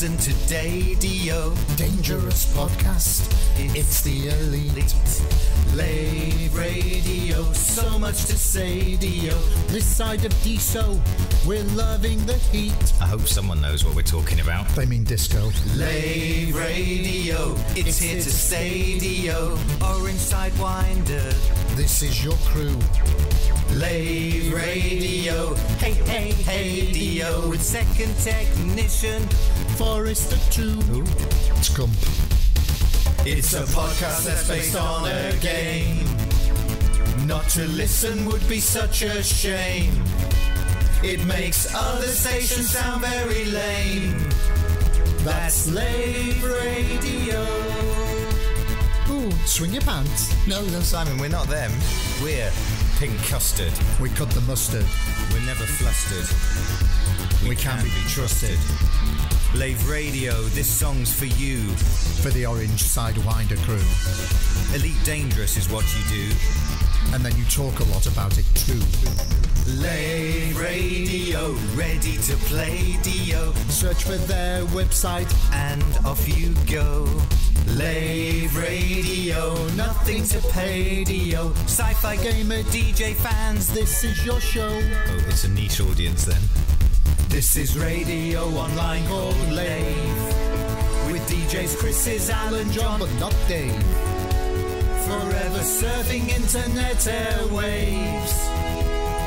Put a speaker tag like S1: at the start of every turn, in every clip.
S1: listen to Dadio.
S2: Dangerous podcast. It's the elite.
S1: Lave Radio, so much to say, Dio.
S2: This side of DSO, we're loving the heat.
S3: I hope someone knows what we're talking about.
S2: They mean disco.
S1: Lave Radio, it's here to stay, Dio. Orange Sidewinder,
S2: this is your crew.
S1: Lave Radio, hey, hey, hey, Dio. With second technician,
S2: Forrester 2. Scump.
S1: It's a podcast that's based on a game. Not to listen would be such a shame. It makes other stations sound very lame. That's Lave Radio.
S2: Ooh, swing your pants.
S3: No, Simon, we're not them. We're pink custard.
S2: We cut the mustard.
S3: We're never flustered.
S2: We can be trusted.
S3: Lave Radio, this song's for you.
S2: For the Orange Sidewinder crew.
S3: Elite Dangerous is what you do.
S2: And then you talk a lot about it too.
S1: Lave Radio, ready to play, Dio.
S2: Search for their website
S1: and off you go. Lave Radio, nothing to pay, Dio. Sci-fi gamer, DJ fans, this is your show.
S3: Oh, it's a niche audience then.
S1: This is radio online called Lave. With DJs Chris's, Alan, John,
S2: but not Dave.
S1: Forever surfing internet airwaves.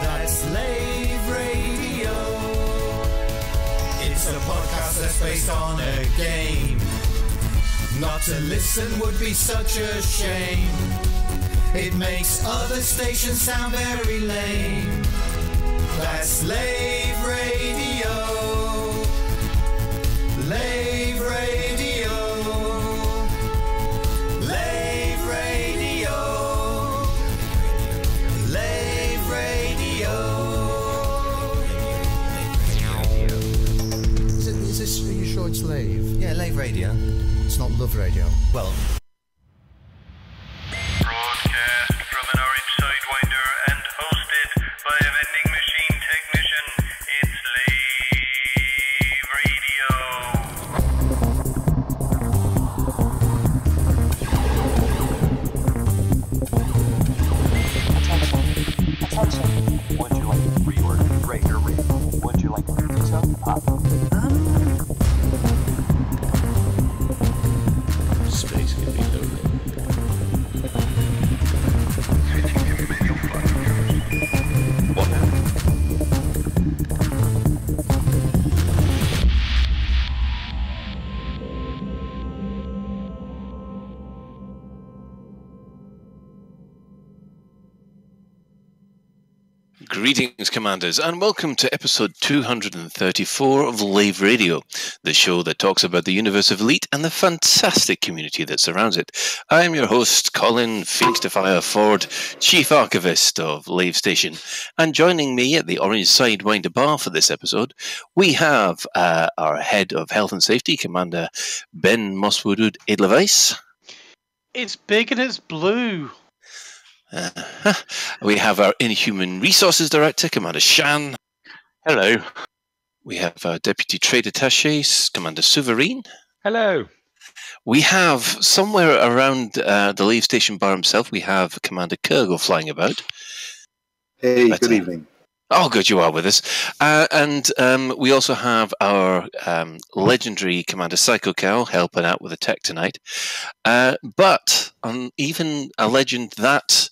S1: That's Lave Radio. It's a podcast that's based on a game. Not to listen would be such a shame. It makes other stations sound very lame. That's Lave Radio. Lave Radio. Lave Radio. Lave Radio.
S2: Is this, are you sure it's Lave?
S3: Yeah, Lave Radio.
S2: It's not Love Radio.
S3: Well,
S4: broadcast from an Orange Sidewinder and hosted by a vending machine technician, it's Lave
S5: Radio. Attention. Would you like to reorder, rate, or rate? Would you like to do so?
S6: Space can be lonely. Greetings, Commanders, and welcome to episode 234 of Lave Radio, the show that talks about the universe of Elite and the fantastic community that surrounds it. I am your host, Colin Phoenix Defire Ford, Chief Archivist of Lave Station, and joining me at the Orange Sidewinder Bar for this episode, we have our Head of Health and Safety, Commander Ben Mosswood Edelweiss.
S7: It's big and it's blue.
S6: We have our Inhuman Resources Director, Commander Shan.
S7: Hello.
S6: We have our Deputy Trade Attaché, Commander Souverain.
S7: Hello.
S6: We have somewhere around the Lave Station Bar himself, we have Commander Kurgle flying about.
S8: Hey, good evening.
S6: Oh, good, you are with us. And we also have our legendary Commander Psycho Cow helping out with the tech tonight. But even a legend that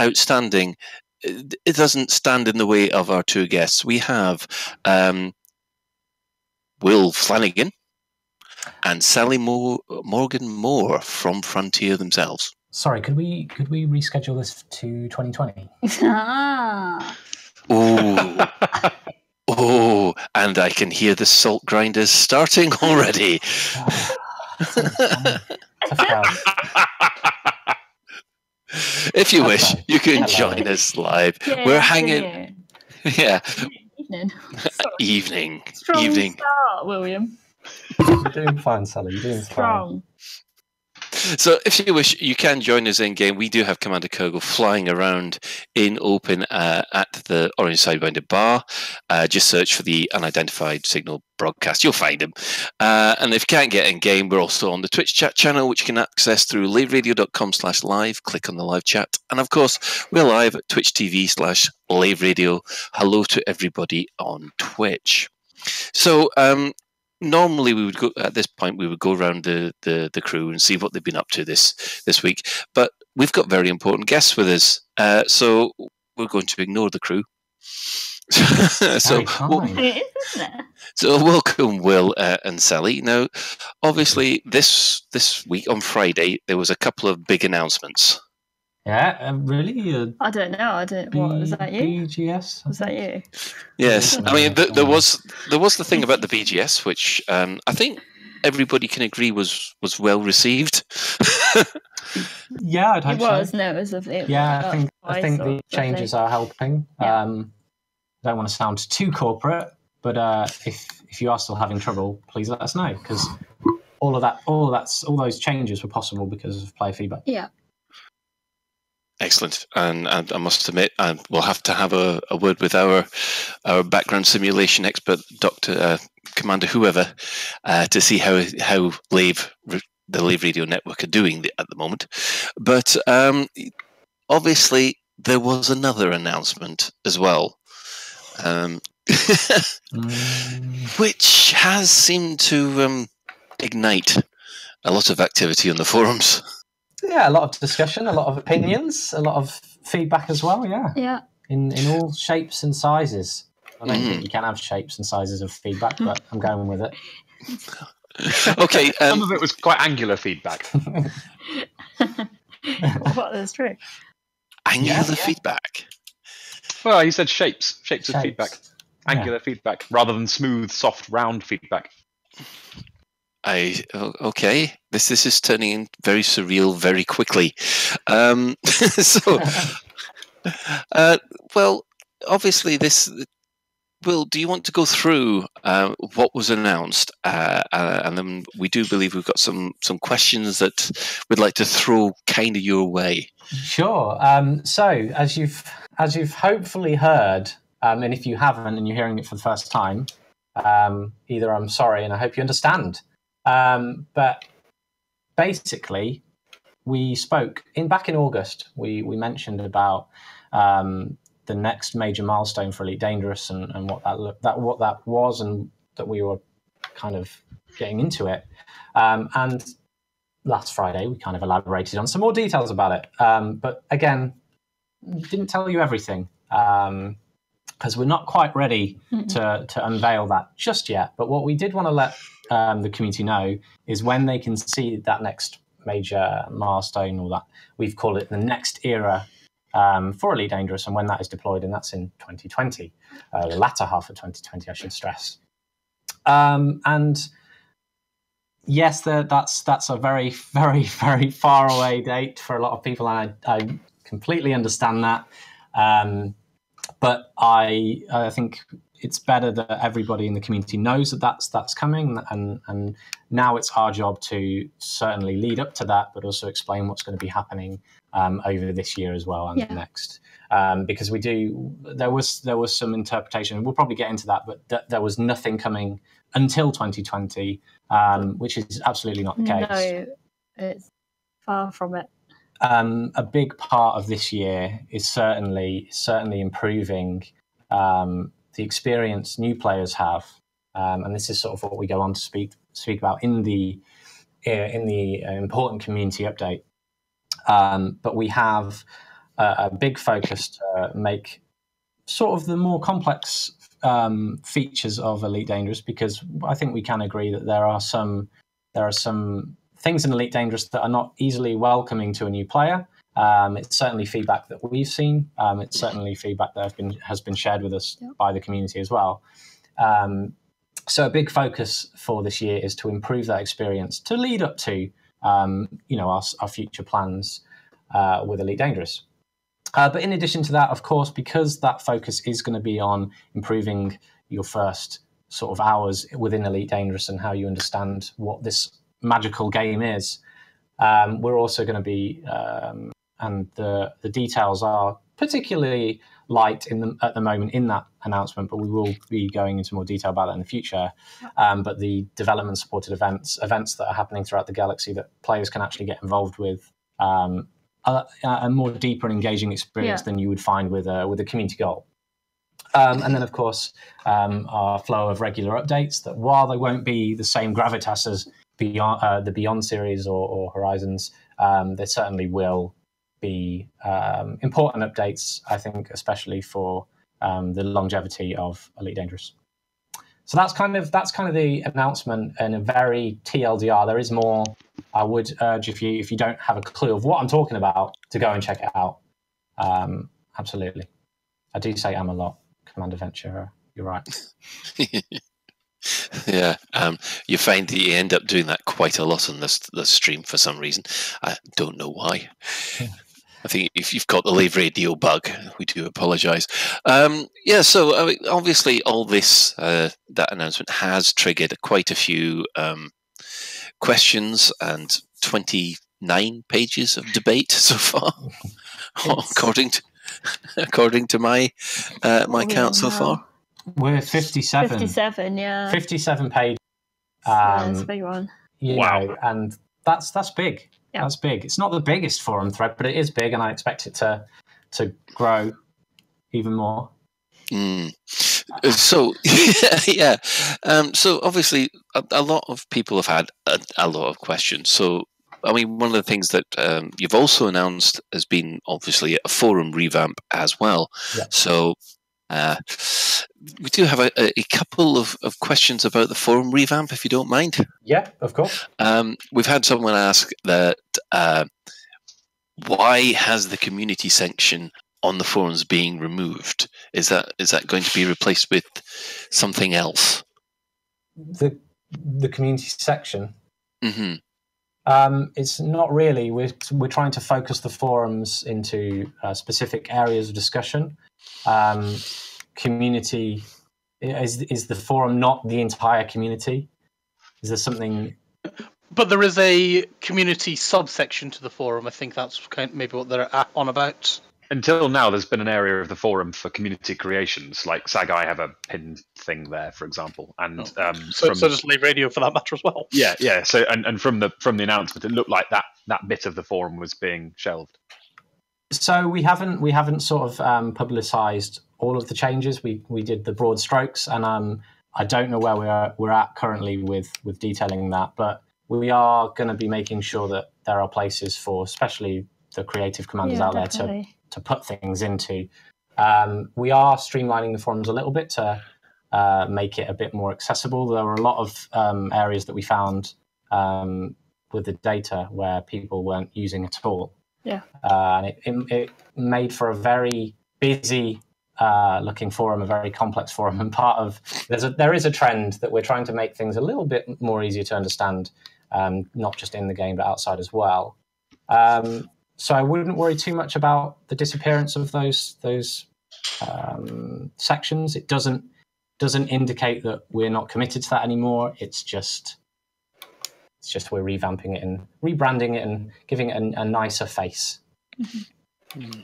S6: outstanding, it doesn't stand in the way of our two guests. We have Will Flanagan and Sally Morgan-Moore from Frontier themselves.
S9: Sorry, could we reschedule this to 2020?
S6: Oh, and I can hear the salt grinders starting already. If you wish, you can join us live.
S10: Yeah,
S6: we're hanging. Yeah.
S10: Evening.
S6: Strong
S10: Evening. Start, William.
S9: You're doing fine, Sally. You're doing
S10: strong.
S9: Fine.
S6: So if you wish, you can join us in game. We do have Commander Kogo flying around in open at the Orange Sidewinder bar. Just search for the unidentified signal broadcast. You'll find him. And if you can't get in game, we're also on the Twitch chat channel, which you can access through laveradio.com/live. Click on the live chat. And of course, we're live at Twitch TV/Lave Radio. Hello to everybody on Twitch. So, normally we would go at this point. We would go around the crew and see what they've been up to this week. But we've got very important guests with us, so we're going to ignore the crew. So welcome, Will and Sally. Now, obviously, this week on Friday there was a couple of big announcements.
S9: Yeah, really?
S10: I don't know. What was that? You?
S9: BGS?
S10: Was that you?
S6: Yes, I mean there was the thing about the BGS, which I think everybody can agree was well received.
S9: Yeah, I'd hope
S10: it was.
S9: so.
S10: No, it was lovely.
S9: Yeah, I think the changes are helping.
S10: Yeah.
S9: I don't want to sound too corporate, but if you are still having trouble, please let us know, because all those changes were possible because of player feedback.
S10: Yeah.
S6: Excellent, and I must admit, we'll have to have a word with our background simulation expert, Dr. Commander whoever, to see how Lave, the Lave Radio Network, are doing at the moment. But obviously, there was another announcement as well, which has seemed to ignite a lot of activity on the forums.
S9: Yeah, a lot of discussion, a lot of opinions, a lot of feedback as well. Yeah.
S10: Yeah.
S9: In all shapes and sizes. I don't think you can have shapes and sizes of feedback, but I'm going with it.
S6: Okay.
S7: Some of it was quite angular feedback.
S10: What is true?
S6: Angular feedback.
S7: Well, he said shapes of feedback, angular
S9: Yeah.
S7: feedback, rather than smooth, soft, round feedback.
S6: Okay. This is turning in very surreal very quickly. Well, obviously this. Will, do you want to go through what was announced, and then we do believe we've got some questions that we'd like to throw kind of your way.
S9: Sure. So as you've hopefully heard, and if you haven't and you're hearing it for the first time, either I'm sorry and I hope you understand. But basically, we spoke back in August. We mentioned about the next major milestone for Elite Dangerous and what that was, and that we were kind of getting into it. And last Friday, we kind of elaborated on some more details about it. But again, didn't tell you everything because we're not quite ready to unveil that just yet. But what we did want to let the community know is when they can see that next major milestone, or that we've called it the next era for Elite Dangerous, and when that is deployed, and that's in 2020, the latter half of 2020, I should stress. And yes, that's a very, very, very far away date for a lot of people, and I completely understand that. But I think it's better that everybody in the community knows that that's coming, and now it's our job to certainly lead up to that, but also explain what's going to be happening over this year as well and the next, because there was some interpretation. We'll probably get into that, but there was nothing coming until 2020, which is absolutely not the case.
S10: No, it's far from it.
S9: A big part of this year is certainly improving the experience new players have, and this is sort of what we go on to speak about in the important community update. But we have a big focus to make sort of the more complex features of Elite Dangerous, because I think we can agree that there are some things in Elite Dangerous that are not easily welcoming to a new player. It's certainly feedback that we've seen. It's certainly feedback that has been shared with us by the community as well. So a big focus for this year is to improve that experience to lead up to our future plans with Elite Dangerous. But in addition to that, of course, because that focus is going to be on improving your first sort of hours within Elite Dangerous and how you understand what this magical game is, We're also going to be, and the details are particularly light at the moment in that announcement, but we will be going into more detail about that in the future. But the development supported events that are happening throughout the galaxy that players can actually get involved with, a more deeper and engaging experience than you would find with a community goal. And then, of course, our flow of regular updates that, while they won't be the same gravitas as Beyond, the Beyond series or Horizons, there certainly will be important updates, I think, especially for the longevity of Elite Dangerous. So that's kind of the announcement and a very TLDR. There is more. I would urge, if you don't have a clue of what I'm talking about, to go and check it out. Absolutely. I do say I'm a lot, Commander Venturer. You're right.
S6: Yeah, you find that you end up doing that quite a lot on this stream for some reason. I don't know why. I think if you've got the Lave Radio bug, we do apologise. So I mean, obviously all this, that announcement has triggered quite a few questions and 29 pages of debate so far, according to my count so far.
S9: We're 57.
S10: 57, yeah.
S9: 57 pages.
S10: That's a big one.
S9: Wow. And that's big. Yeah. That's big. It's not the biggest forum thread, but it is big, and I expect it to grow even more.
S6: So, yeah. So obviously, a lot of people have had a lot of questions. So, I mean, one of the things that you've also announced has been obviously a forum revamp as well.
S9: Yeah.
S6: So, we do have a couple of questions about the forum revamp, if you don't mind.
S9: Yeah, of course.
S6: We've had someone ask that why has the community section on the forums being removed? Is that going to be replaced with something else?
S9: The community section?
S6: Mm-hmm.
S9: It's not really. We're trying to focus the forums into specific areas of discussion. Community is the forum not the entire community? Is there something?
S11: But there is a community subsection to the forum. I think that's maybe what they're on about.
S7: Until now, there's been an area of the forum for community creations, like Sagai have a pin thing there, for example, and
S11: so does Lave Radio for that matter as well.
S7: Yeah. So and from the announcement, it looked like that bit of the forum was being shelved.
S9: So we haven't sort of publicised all of the changes. We did the broad strokes, and I don't know where we're at currently with detailing that, but we are going to be making sure that there are places for, especially the creative commanders out there, to put things into. We are streamlining the forums a little bit to make it a bit more accessible. There were a lot of areas that we found with the data where people weren't using at all.
S10: Yeah.
S9: And it made for a very busy looking forum, a very complex forum. And part of there is a trend that we're trying to make things a little bit more easier to understand, not just in the game but outside as well. So I wouldn't worry too much about the disappearance of those sections. It doesn't indicate that we're not committed to that anymore. It's just we're revamping it and rebranding it and giving it a nicer face.
S6: Mm-hmm.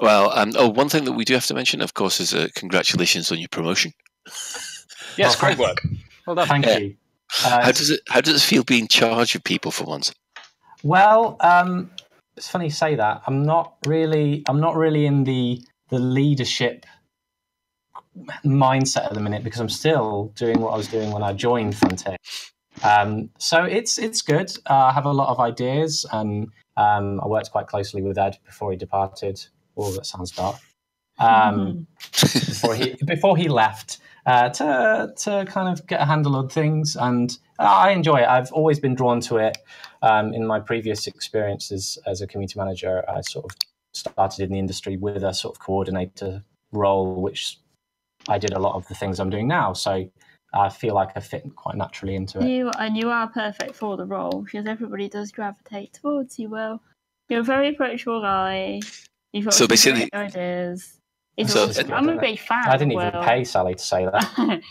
S6: Well, one thing that we do have to mention, of course, is congratulations on your promotion.
S7: Yes, great work.
S9: Well done. Thank you.
S6: How does it feel being in charge of people for once?
S9: Well, it's funny you say that. I'm not really in the leadership mindset at the minute because I'm still doing what I was doing when I joined Frontier. So it's good. I have a lot of ideas, and I worked quite closely with Ed before he departed. Oh, that sounds dark. Before he left, to kind of get a handle on things, and I enjoy it. I've always been drawn to it. In my previous experiences as a community manager, I sort of started in the industry with a sort of coordinator role, which I did a lot of the things I'm doing now. So I feel like I fit quite naturally into it.
S10: You are perfect for the role because everybody does gravitate towards you. Well, you're a very approachable guy. You've got some great ideas. I'm a big fan.
S9: I didn't even pay Sally to say that.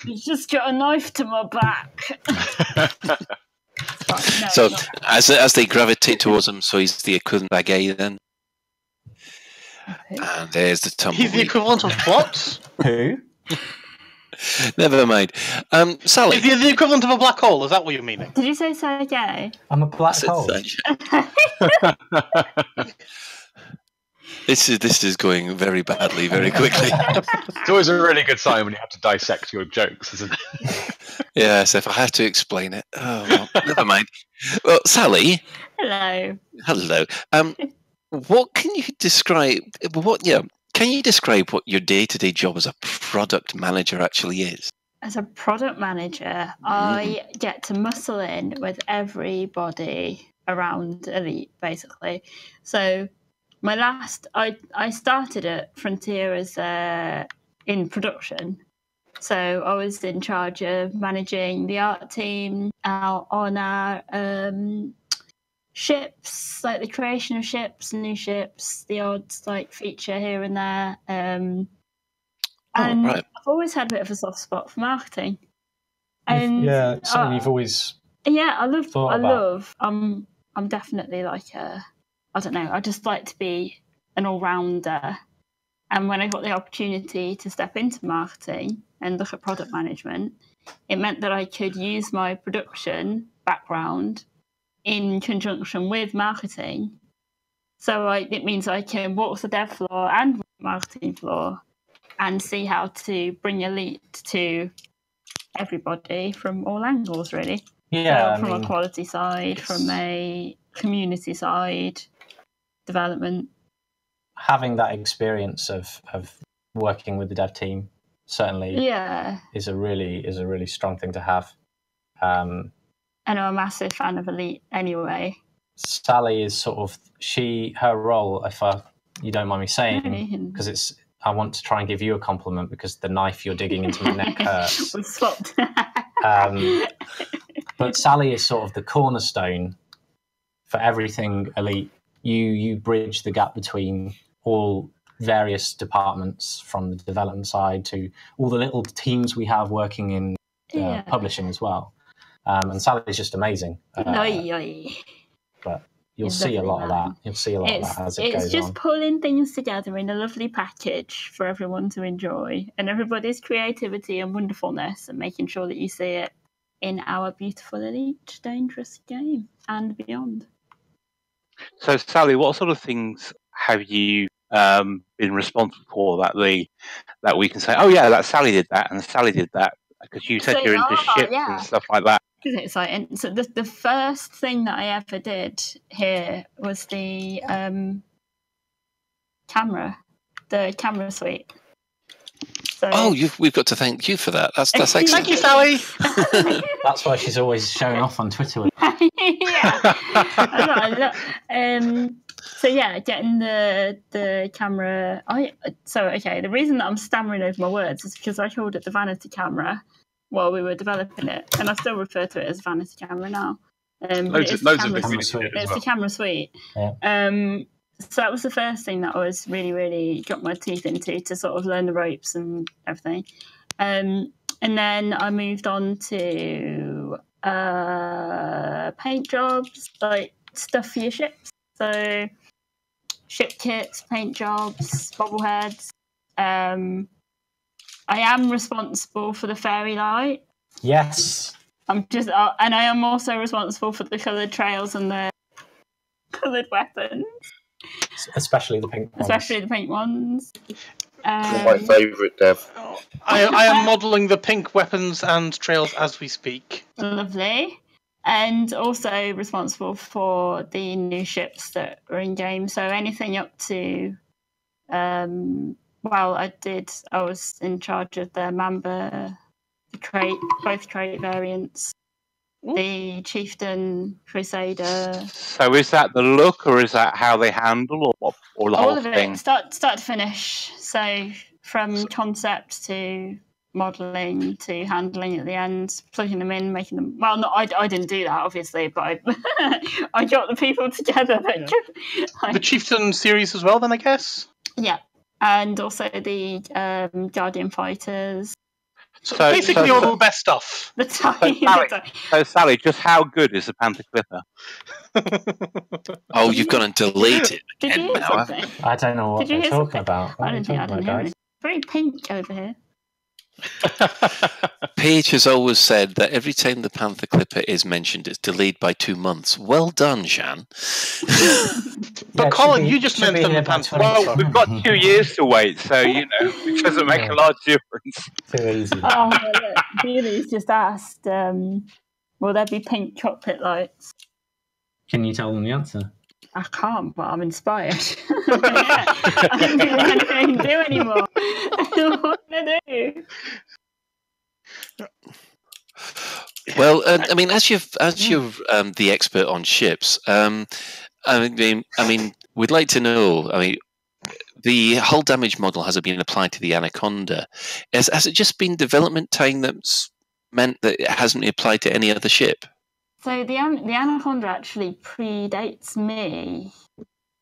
S10: You just got a knife to my back.
S6: So as they gravitate towards him, so he's the equivalent of Agay then.
S10: Okay.
S6: And there's the tumbleweed.
S11: He's the equivalent of what?
S9: Who?
S6: Never mind. Sally.
S11: Is he the equivalent of a black hole? Is that what you're meaning?
S10: Did you say Sergey?
S9: I'm a black hole.
S6: This is going very badly, very quickly.
S7: It's always a really good sign when you have to dissect your jokes, isn't it?
S6: Yes, if I have to explain it. Oh, well, never mind. Well, Sally.
S10: Hello.
S6: Hello. What can you describe? Can you describe what your day-to-day job as a product manager actually is?
S10: As a product manager, I get to muscle in with everybody around Elite, basically. So I started at Frontier as in production. So I was in charge of managing the art team on our ships, like the creation of ships, new ships, the odd feature here and there. And I've always had a bit of a soft spot for marketing. And
S9: something you've always
S10: I'm definitely I just like to be an all-rounder. And when I got the opportunity to step into marketing and look at product management, it meant that I could use my production background in conjunction with marketing. So it means I can walk the dev floor and the marketing floor and see how to bring Elite to everybody from all angles, really.
S9: Yeah,
S10: so from a quality side, from a community side, development.
S9: Having that experience of working with the dev team certainly is a really strong thing to have.
S10: And I'm a massive fan of Elite anyway.
S9: Sally is sort of her role, if you don't mind me saying, because I want to try and give you a compliment because the knife you're digging into my neck hurts.
S10: We've swapped.
S9: But Sally is sort of the cornerstone for everything Elite. You bridge the gap between all various departments, from the development side to all the little teams we have working in publishing as well. And Sally's just amazing. But you'll see a lot of that. You'll see a lot of that as it goes on.
S10: It's just pulling things together in a lovely package for everyone to enjoy, and everybody's creativity and wonderfulness, and making sure that you see it in our beautiful Elite Dangerous game and beyond.
S12: So, Sally, what sort of things have you been responsible for that we can say, oh yeah, that Sally did that and Sally did that, because you said you're into ships and stuff like that.
S10: It's exciting. So the first thing that I ever did here was the camera suite. So,
S6: we've got to thank you for that. That's excellent.
S11: Thank you, Sally.
S9: That's why she's always showing off on Twitter.
S10: Getting the camera. The reason that I'm stammering over my words is because I called it the vanity camera while we were developing it, and I still refer to it as vanity camera now.
S7: Loads of
S10: the camera suite.
S9: Yeah.
S10: So that was the first thing that I was really, really got my teeth into to sort of learn the ropes and everything. And then I moved on to paint jobs, like stuff for your ships. So ship kits, paint jobs, bobbleheads. I am responsible for the fairy light.
S9: Yes.
S10: And I am also responsible for the coloured trails and the coloured weapons.
S9: Especially the pink ones.
S8: My favourite, Dev.
S11: I am modelling the pink weapons and trails as we speak.
S10: Lovely. And also responsible for the new ships that are in game. So anything up to... I was in charge of the Mamba, the crate, both crate variants. The Chieftain, Crusader.
S12: So is that the look, or is that how they handle, or the
S10: all
S12: whole
S10: of it,
S12: thing?
S10: start to finish. So from concept to modelling to handling at the end, plugging them in, making them. Well, no, I didn't do that obviously, but I got the people together.
S11: The Chieftain series as well, then I guess.
S10: Yeah, and also the Guardian Fighters.
S11: So basically all the best stuff.
S10: The time.
S12: So Sally, just how good is the Panther Clipper?
S6: Oh, you've gone and deleted it
S10: Did you
S6: again
S10: hear
S6: now.
S10: something?
S9: I don't know what
S10: Did you
S9: they're
S10: hear
S9: talking
S10: something?
S9: about. What
S10: I
S9: are you
S10: don't think I
S9: talking
S10: didn't
S9: about,
S10: hear
S9: guys?
S10: it. Very pink over here.
S6: Paige has always said that every time the Panther Clipper is mentioned, it's delayed by 2 months. Well done, Shan.
S11: But Colin, you just mentioned the Panther.
S12: Well, we've got 2 years to wait, so, it doesn't make a large difference.
S9: Too easy.
S10: Oh, look, Julie's just asked, will there be pink chocolate lights?
S9: Can you tell them the answer?
S10: I can't, but I'm inspired. I don't think there's anything I can do anymore. What can I do?
S6: Well, I mean, as you're the expert on ships, I mean, we'd like to know. I mean, the hull damage model has been applied to the Anaconda. Has it just been development time that's meant that it hasn't been applied to any other ship?
S10: So the Anaconda actually predates me.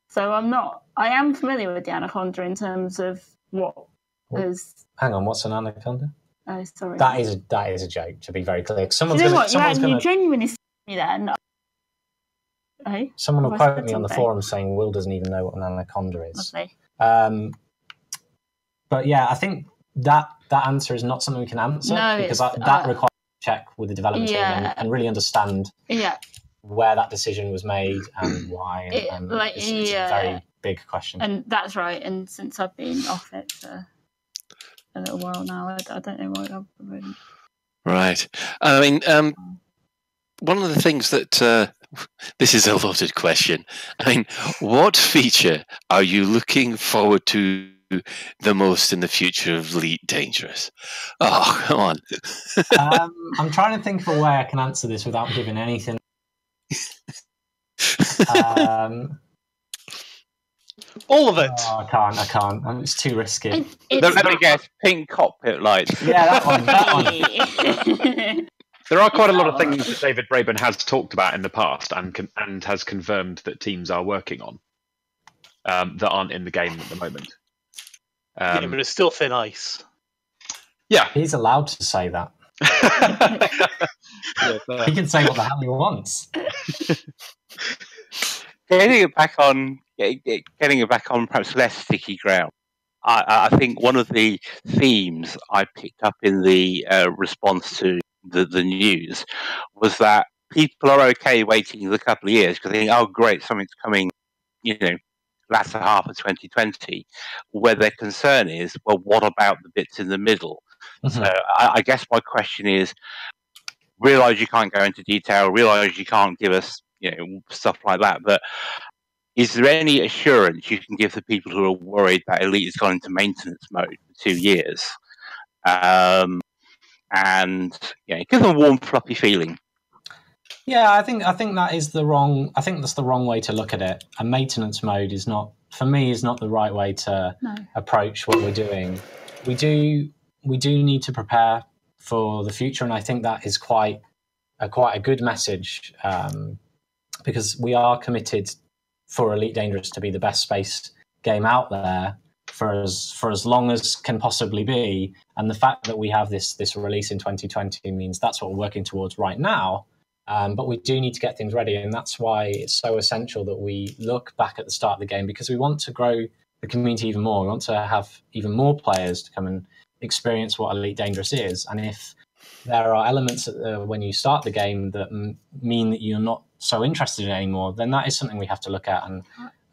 S10: So I am familiar with the Anaconda in terms of what is.
S9: Hang on, what's an Anaconda?
S10: Oh, sorry.
S9: That is a joke. To be very clear,
S10: Do you know what? You genuinely see me then. Hey?
S9: Someone will quote me on the forum saying Will doesn't even know what an Anaconda is.
S10: Lovely.
S9: But yeah, I think that answer is not something we can answer because that requires a check with the development team and really understand where that decision was made and why. It's a very big question.
S10: And that's right. And since I've been off it for a little while now, I don't know why I've really.
S6: Right. I mean, one of the things that this is a loaded question. I mean, what feature are you looking forward to the most in the future of Elite Dangerous? Oh, come on.
S9: I'm trying to think of a way I can answer this without giving anything.
S11: All of it.
S9: Oh, I can't. It's too risky.
S12: Let me guess. Pink cockpit lights.
S9: Yeah, that one.
S7: There are quite a lot of things that David Braben has talked about in the past and has confirmed that teams are working on that aren't in the game at the moment.
S11: Yeah, but it's still thin ice.
S7: Yeah.
S9: He's allowed to say that. He can say what the hell he wants.
S12: Getting it back on perhaps less sticky ground. I think one of the themes I picked up in the response to the news was that people are okay waiting a couple of years because they think, oh, great, something's coming, latter half of 2020. Where their concern is, well, what about the bits in the middle? Mm-hmm. So I guess my question is, realise you can't go into detail, realise you can't give us, stuff like that, but is there any assurance you can give the people who are worried that Elite has gone into maintenance mode for 2 years? And give them a warm, fluffy feeling.
S9: Yeah, I think that is the wrong. I think that's the wrong way to look at it. A maintenance mode is not, for me, is not the right way to approach what we're doing. We do need to prepare for the future, and I think that is quite a good message because we are committed for Elite Dangerous to be the best space game out there for as long as can possibly be. And the fact that we have this release in 2020 means that's what we're working towards right now. But we do need to get things ready, and that's why it's so essential that we look back at the start of the game, because we want to grow the community even more. We want to have even more players to come and experience what Elite Dangerous is. And if there are elements when you start the game that mean that you're not so interested in it anymore, then that is something we have to look at. And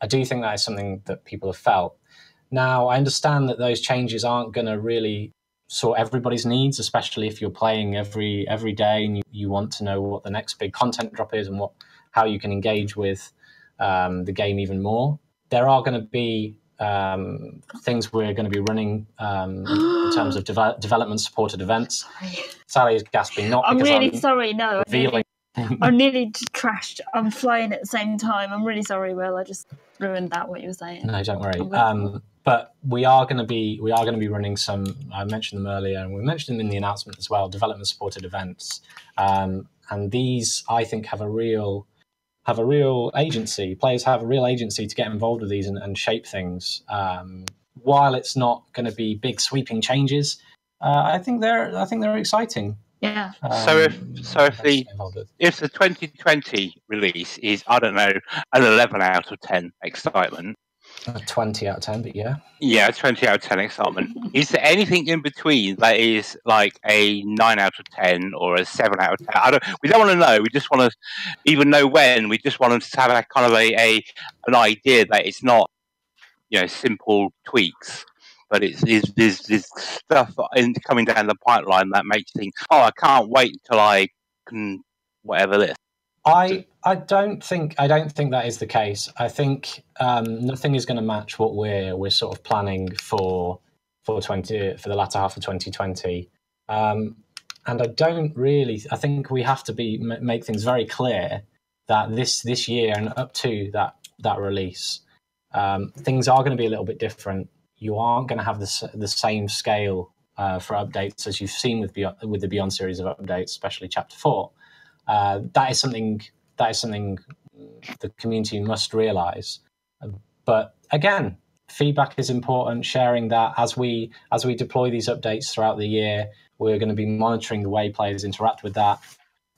S9: I do think that is something that people have felt. Now, I understand that those changes aren't going to really sort everybody's needs, especially if you're playing every day and you want to know what the next big content drop is and how you can engage with the game even more. There are going to be things we're going to be running in terms of development supported events. Sally is gasping, not because
S10: I'm really sorry. No,
S9: revealing.
S10: I nearly crashed. I'm flying at the same time. I'm really sorry, Will. I just ruined what you were saying.
S9: No, don't worry. But we are going to be running some. I mentioned them earlier, and we mentioned them in the announcement as well. Development supported events, and these I think have a real agency. Players have a real agency to get involved with these and shape things. While it's not going to be big sweeping changes, I think they're exciting.
S10: Yeah.
S12: So if the 2020 release is, I don't know, an 11 out of 10 excitement,
S9: a 20 out of 10, but yeah,
S12: 20 out of 10 excitement. Is there anything in between that is like a 9 out of 10 or a 7 out of 10? We don't want to know. We just want to even know when. We just want to have a kind of an idea that it's not, simple tweaks. But there's stuff coming down the pipeline that makes you think, oh, I can't wait until I can whatever this.
S9: I don't think that is the case. I think nothing is going to match what we're sort of planning for the latter half of 2020. And I think we have to make things very clear that this year and up to that release, things are going to be a little bit different. You aren't going to have the same scale for updates as you've seen with the Beyond series of updates, especially Chapter 4. That is something the community must realise. But again, feedback is important. Sharing that as we deploy these updates throughout the year, we're going to be monitoring the way players interact with that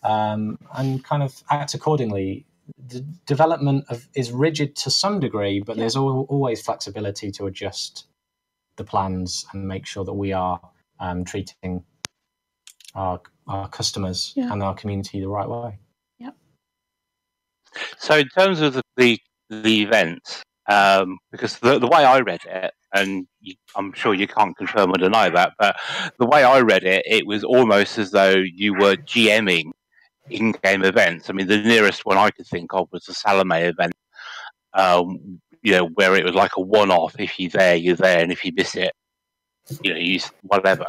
S9: and kind of act accordingly. The development is rigid to some degree, but there's always flexibility to adjust the plans and make sure that we are treating our customers and our community the right way.
S10: Yep.
S12: So in terms of the events, because the way I read it, and I'm sure you can't confirm or deny that, but the way I read it, it was almost as though you were GMing in-game events. I mean, the nearest one I could think of was the Salome event, where it was like a one-off. If you're there, and if you miss it, you whatever.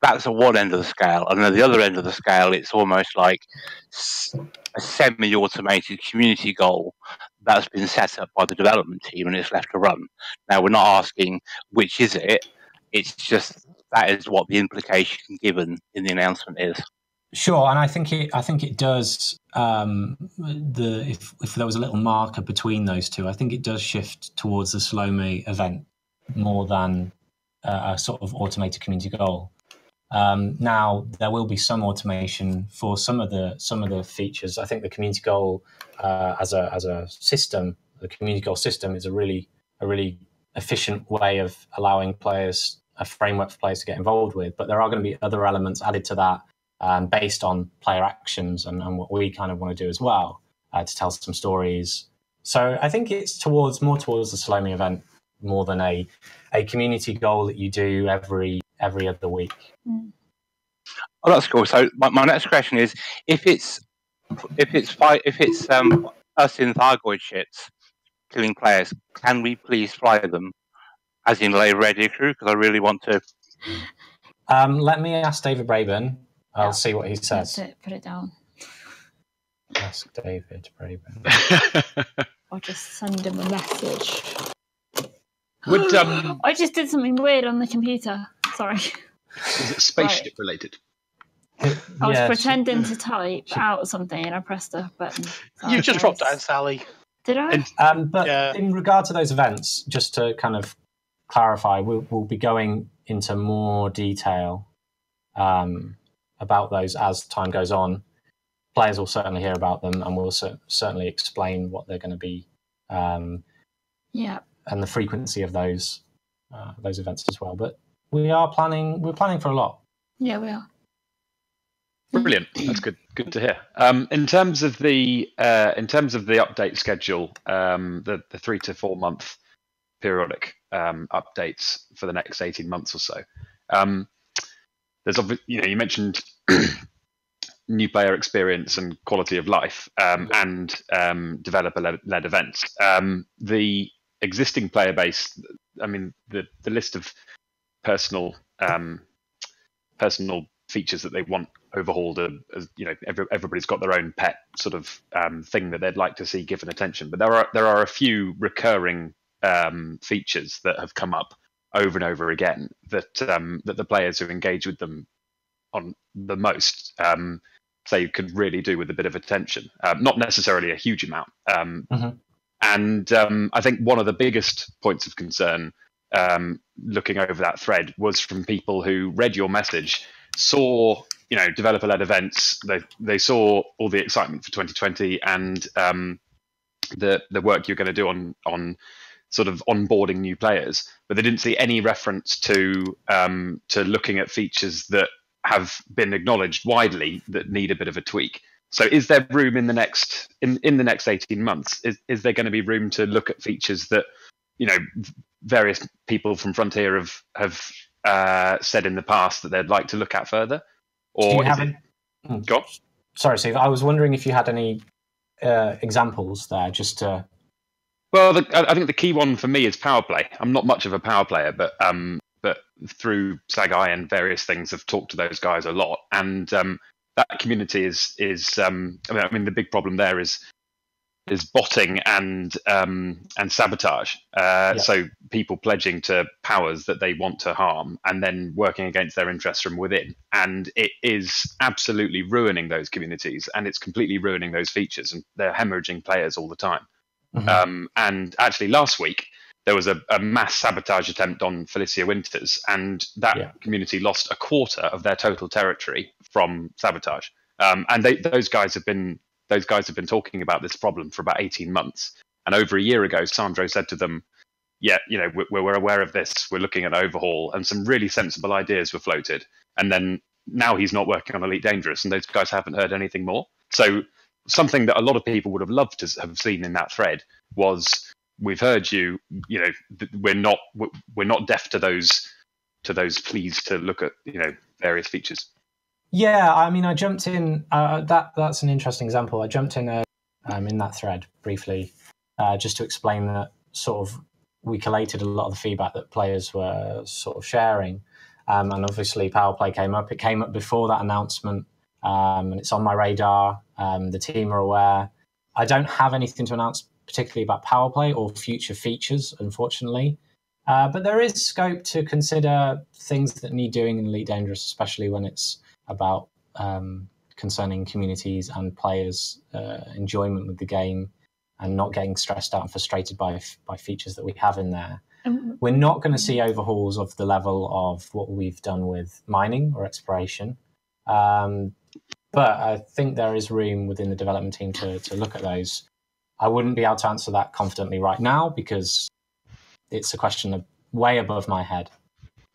S12: That's at one end of the scale, and at the other end of the scale, it's almost like a semi-automated community goal that's been set up by the development team, and it's left to run. Now, we're not asking which is it. It's just that is what the implication given in the announcement is.
S9: Sure, and I think it does. If there was a little marker between those two, I think it does shift towards the Salome event more than a sort of automated community goal. Now there will be some automation for some of the features. I think the community goal as a system, the community goal system, is a really efficient way of allowing players a framework for players to get involved with. But there are going to be other elements added to that based on player actions and what we kind of want to do as well to tell some stories. So I think it's more towards the Salome event more than a community goal that you do every other week.
S12: Oh, that's cool. So my next question is, if it's us in Thargoid ships killing players, can we please fly them, as in Lave Radio Crew? Because I really want to.
S9: Let me ask David Braben. I'll see what he says.
S10: Put it down.
S9: Ask David Braben.
S10: Or just send him a message.
S1: I
S10: just did something weird on the computer. Sorry.
S7: Is it spaceship related?
S10: I was pretending to type out something and I pressed a button.
S11: You just dropped down, Sally.
S10: Did I?
S9: But in regard to those events, just to kind of clarify, we'll be going into more detail about those as time goes on. Players will certainly hear about them, and we'll certainly explain what they're going to be. And the frequency of those events as well. But we're planning for a lot.
S10: Yeah, we are.
S7: Brilliant. That's good to hear. In terms of the update schedule, the 3 to 4 month periodic updates for the next 18 months or so. There's you mentioned new player experience and quality of life, and developer-led events. The existing player base, I mean, the list of personal features that they want overhauled, everybody's got their own pet sort of thing that they'd like to see given attention. But there are a few recurring features that have come up over and over again that the players who engage with them on the most say could really do with a bit of attention. Not necessarily a huge amount. And I think one of the biggest points of concern looking over that thread was from people who read your message, saw developer-led events. They saw all the excitement for 2020 and the work you're going to do on sort of onboarding new players, but they didn't see any reference to looking at features that have been acknowledged widely that need a bit of a tweak. So is there room in the next 18 months? Is there going to be room to look at features that various people from Frontier have said in the past that they'd like to look at further? Or go on.
S9: Sorry, Steve. I was wondering if you had any examples there, just to.
S7: Well, I think the key one for me is power play. I'm not much of a power player, but through SAG-I and various things, I've talked to those guys a lot, and that community is. I mean, the big problem there is botting and sabotage. So people pledging to powers that they want to harm, and then working against their interests from within, and it is absolutely ruining those communities, and it's completely ruining those features, and they're hemorrhaging players all the time. And actually, last week there was a mass sabotage attempt on Felicia Winters, and that community lost a quarter of their total territory from sabotage. And those guys have been talking about this problem for about 18 months. And over a year ago, Sandro said to them, "Yeah, we're aware of this. We're looking at overhaul," and some really sensible ideas were floated. And then now he's not working on Elite Dangerous, and those guys haven't heard anything more. So something that a lot of people would have loved to have seen in that thread was, "We've heard you. We're not deaf to those pleas to look at various features."
S9: Yeah, I mean, I jumped in. That's an interesting example. I jumped in in that thread briefly, just to explain that sort of we collated a lot of the feedback that players were sort of sharing, and obviously Power Play came up. It came up before that announcement, and it's on my radar. The team are aware. I don't have anything to announce particularly about Power Play or future features, unfortunately. But there is scope to consider things that need doing in Elite Dangerous, especially when it's about concerning communities and players' enjoyment with the game and not getting stressed out and frustrated by features that we have in there. We're not going to see overhauls of the level of what we've done with mining or exploration. But I think there is room within the development team to look at those. I wouldn't be able to answer that confidently right now because it's a question of way above my head.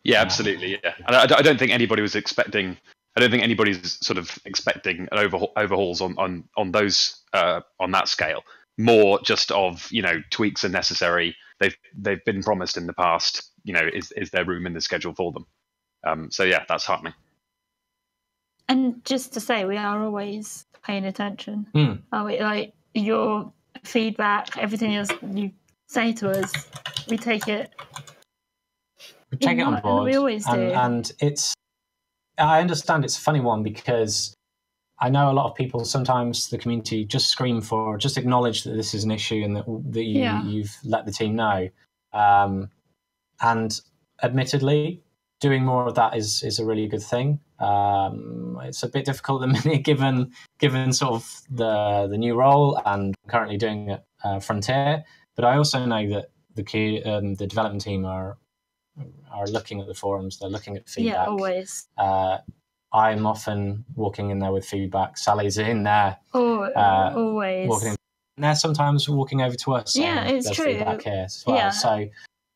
S7: Yeah, absolutely. Yeah, and I don't think anybody was expecting. I don't think anybody's sort of expecting an overhauls on those on that scale. More just of tweaks are necessary. They've been promised in the past. Is there room in the schedule for them? So yeah, that's heartening.
S10: And just to say, we are always paying attention. Are we, like, your feedback, everything else you say to us, we take it.
S9: We take it on board.
S10: We always do.
S9: And I understand it's a funny one because I know a lot of people, sometimes the community just acknowledge that this is an issue and that you've let the team know. And admittedly, doing more of that is a really good thing. It's a bit difficult at the minute, given sort of the new role and currently doing it Frontier. But I also know that the development team are looking at the forums. They're looking at feedback.
S10: Yeah, always.
S9: I'm often walking in there with feedback. Sally's in there.
S10: Always.
S9: Walking in. And they're sometimes walking over to us.
S10: Yeah, it's true.
S9: Feedback here as well. Yeah. So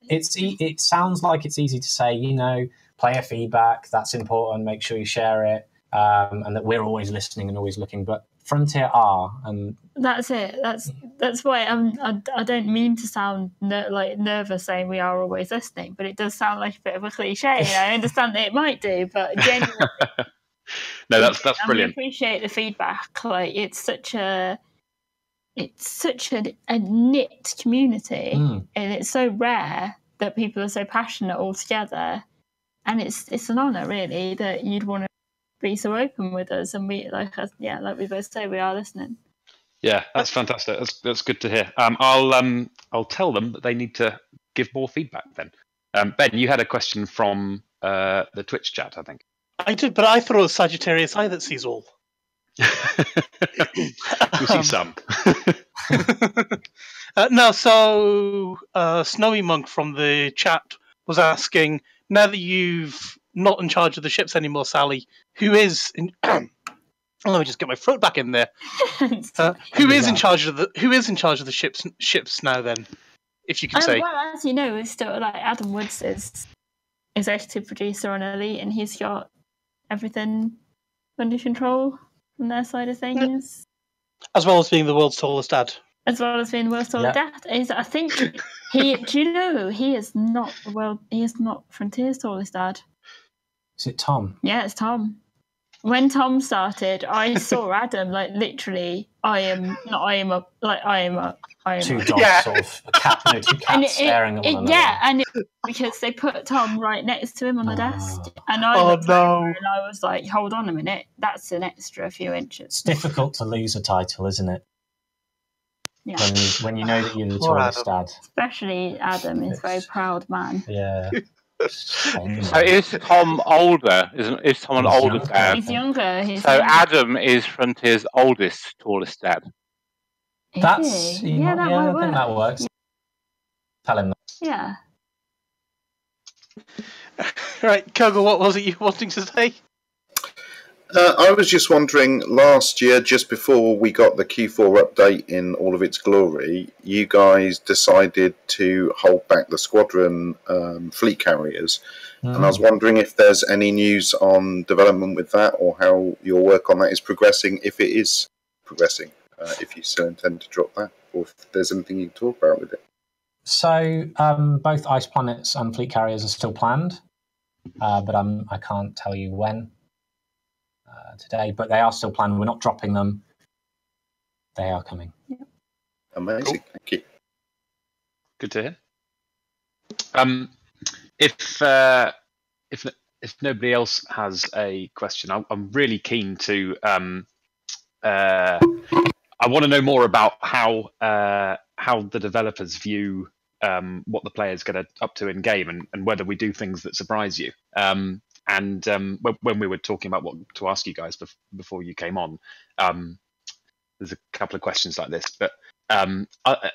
S9: it sounds like it's easy to say, player feedback, that's important, make sure you share it, and that we're always listening and always looking. But Frontier are, and
S10: that's it. That's why I don't mean to sound nervous saying we are always listening, but it does sound like a bit of a cliche. I understand that it might do, but genuinely,
S7: no, that's brilliant.
S10: I appreciate the feedback. Like it's such a knit community, and it's so rare that people are so passionate all together, and it's an honour really that you'd want to be so open with us, and we like we both say, we are listening.
S7: Yeah, that's fantastic. That's good to hear. I'll tell them that they need to give more feedback then. Ben, you had a question from the Twitch chat, I think.
S11: I did, but I throw a Sagittarius eye that sees all.
S7: We see some.
S11: No, so Snowy Monk from the chat was asking, now that you've not in charge of the ships anymore, Sally, who is? Let me just get my throat back in there. Who is in charge of the ships now? Then, if you can say.
S10: Well, as you know, it's still like Adam Woods is executive producer on Elite, and he's got everything under control from their side of things.
S11: As well as being the world's tallest dad.
S10: As well as being the world's tallest dad. I think he. Do you know he is not Frontier's tallest dad?
S9: Is it Tom?
S10: Yeah, it's Tom. When Tom started, I saw Adam like literally. I am.
S9: Two dogs, sort of two cats staring at one another.
S10: Yeah, and because they put Tom right next to him on the desk, and I looked over and I was like, "Hold on a minute, that's an extra few inches."
S9: It's difficult to lose a title, isn't it?
S10: Yeah.
S9: When you know that you're the tallest dad.
S10: Especially Adam is a very proud man.
S9: Yeah.
S12: So is Tom older? Is Tom an older dad?
S10: He's younger.
S12: Adam is Frontier's oldest, tallest dad.
S9: I think that works. Yeah. Tell him that.
S10: Yeah.
S11: Right, Kogo, what was it you were wanting to say?
S8: I was just wondering, last year, just before we got the Q4 update in all of its glory, you guys decided to hold back the Squadron fleet carriers. And I was wondering if there's any news on development with that, or how your work on that is progressing, if it is progressing, if you still intend to drop that, or if there's anything you can talk about with it.
S9: So both ice planets and fleet carriers are still planned, but I can't tell you when. Today, but they are still planned. We're not dropping them. They are coming.
S10: Yeah.
S8: Amazing. Cool. Thank you.
S7: Good to hear. If nobody else has a question, I'm really keen to. I want to know more about how the developers view what the players get up to in game, and whether we do things that surprise you. And when we were talking about what to ask you guys before you came on, there's a couple of questions like this. But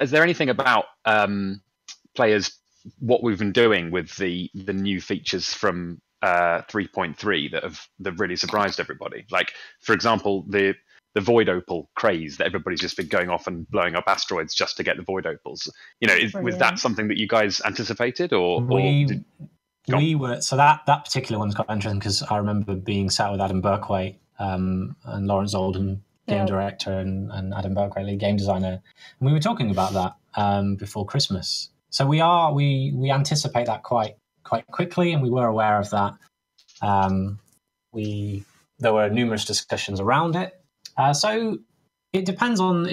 S7: is there anything about players, what we've been doing with the new features from 3.3 that have really surprised everybody? Like, for example, the void opal craze that everybody's just been going off and blowing up asteroids just to get the void opals. Was that something that you guys anticipated, or
S9: we were, so that particular one's quite interesting because I remember being sat with Adam Burkway and Lawrence Oldham, game director, and Adam Burkway, lead game designer, and we were talking about that before Christmas. So we anticipate that quite quickly, and we were aware of that. There were numerous discussions around it. So it depends on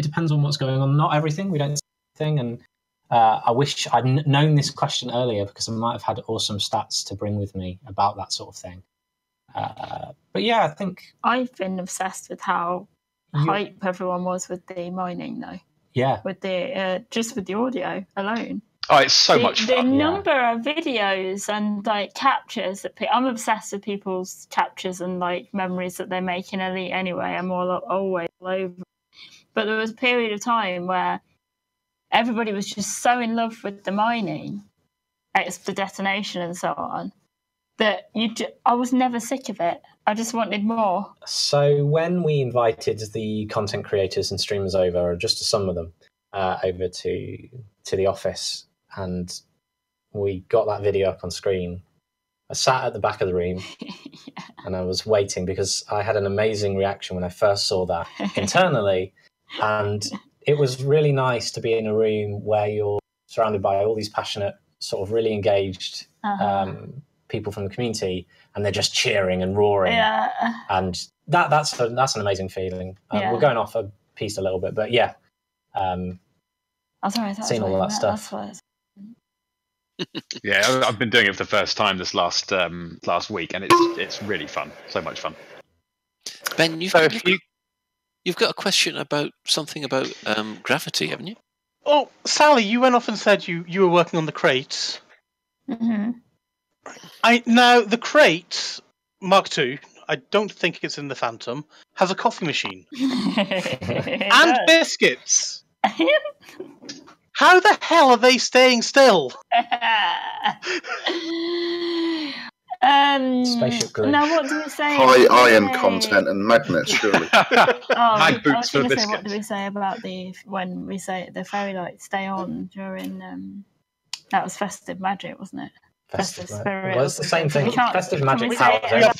S9: what's going on. Not everything. We don't see everything, and I wish I'd known this question earlier because I might have had awesome stats to bring with me about that sort of thing. But yeah, I think
S10: I've been obsessed with how hype everyone was with the mining, though.
S9: Yeah,
S10: with the just with the audio alone.
S7: Oh, it's so much fun.
S10: The number of videos and like captures that I'm obsessed with people's captures and like memories that they make in Elite. Anyway, I'm always all over. But there was a period of time where everybody was just so in love with the mining, the detonation and so on, that I was never sick of it. I just wanted more.
S9: So when we invited the content creators and streamers over, or just some of them, over to the office, and we got that video up on screen, I sat at the back of the room and I was waiting because I had an amazing reaction when I first saw that internally, and it was really nice to be in a room where you're surrounded by all these passionate, sort of really engaged people from the community, and they're just cheering and roaring. Yeah. And that's an amazing feeling. We're going off a piece a little bit, but yeah. Seen all that stuff.
S7: Yeah, I've been doing it for the first time this last week, and it's really fun. So much fun.
S6: Ben, you've got a question about something about gravity, haven't you?
S11: Oh, Sally, you went off and said you were working on the crate.
S10: Mm-hmm.
S11: Now, the crate, Mark II, I don't think it's in the Phantom, has a coffee machine. And biscuits. How the hell are they staying still?
S9: Spaceship glue.
S10: Now, what do we say?
S8: High
S10: about
S8: iron
S10: the-
S8: content and magnets, surely.
S10: I
S7: Mag boots
S10: was
S7: for
S10: going to say,
S7: biscuits.
S10: what do we say about when we say the fairy lights stay on during that was festive magic, wasn't it?
S9: Festive magic.
S10: spirit.
S9: Well, it's the same thing.
S10: We can't-
S9: Festive
S10: can
S9: magic
S10: we
S9: powers.
S10: say-
S11: We are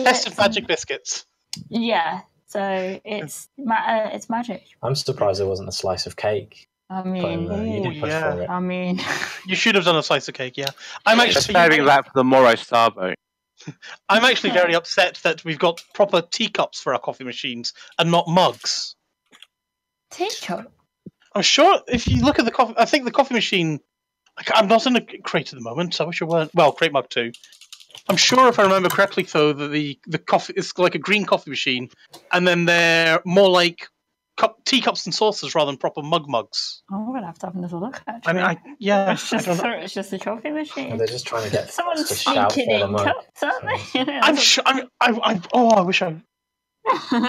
S11: festive magic biscuits.
S10: Yeah, so it's magic.
S9: I'm surprised there wasn't a slice of cake.
S10: I mean,
S9: You did push
S11: yeah.
S9: for it.
S10: I mean,
S11: You should have done a slice of cake. Yeah, I'm
S12: They're
S11: actually
S12: saving that for the Morrow Starboat.
S11: I'm actually very upset that we've got proper teacups for our coffee machines and not mugs.
S10: teacup.
S11: I'm sure if you look at the coffee, I think the coffee machine. I'm not in a crate at the moment. I wish I weren't. Well, crate mug too. I'm sure if I remember correctly, though, that the coffee is like a green coffee machine, and then they're more like teacups and saucers rather than proper mugs.
S10: Oh, we're gonna have to have another look.
S11: I
S10: Actually,
S11: mean, yeah,
S10: it's just, it's just a coffee machine.
S9: And they're just trying to get
S10: Someone's
S9: us to shout
S10: sneaking
S9: for the
S10: in
S9: mug.
S10: cups, aren't they?
S11: I'm sure. I wish I. I'm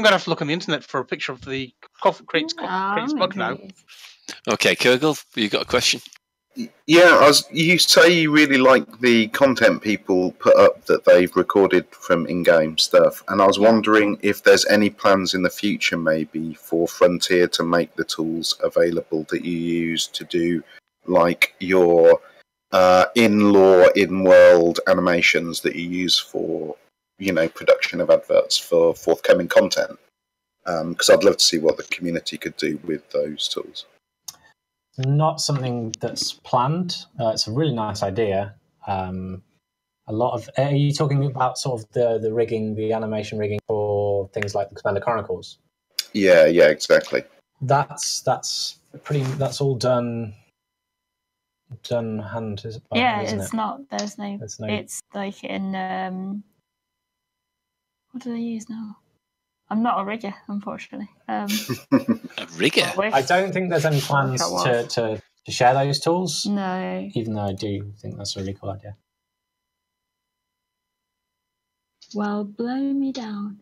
S11: gonna have to look on the internet for a picture of the coffee crate's mug now.
S6: Okay, Kurgle, you got a question?
S8: Yeah, you say you really like the content people put up that they've recorded from in-game stuff, and I was wondering if there's any plans in the future maybe for Frontier to make the tools available that you use to do like your in-lore, in-world animations that you use for, production of adverts for forthcoming content. Because I'd love to see what the community could do with those tools.
S9: Not something that's planned. It's a really nice idea. A lot of. Are you talking about sort of the rigging, the animation rigging for things like the Commander Chronicles?
S8: Yeah, exactly.
S9: That's all done hand, is it?
S10: Yeah,
S9: isn't
S10: it's
S9: it?
S10: not. There's no.
S9: There's no-
S10: It's like in. What do they use now? I'm not a rigger, unfortunately.
S6: A rigger?
S9: I don't think there's any plans to share those tools.
S10: No.
S9: Even though I do think that's a really cool idea.
S10: Well, blow me down.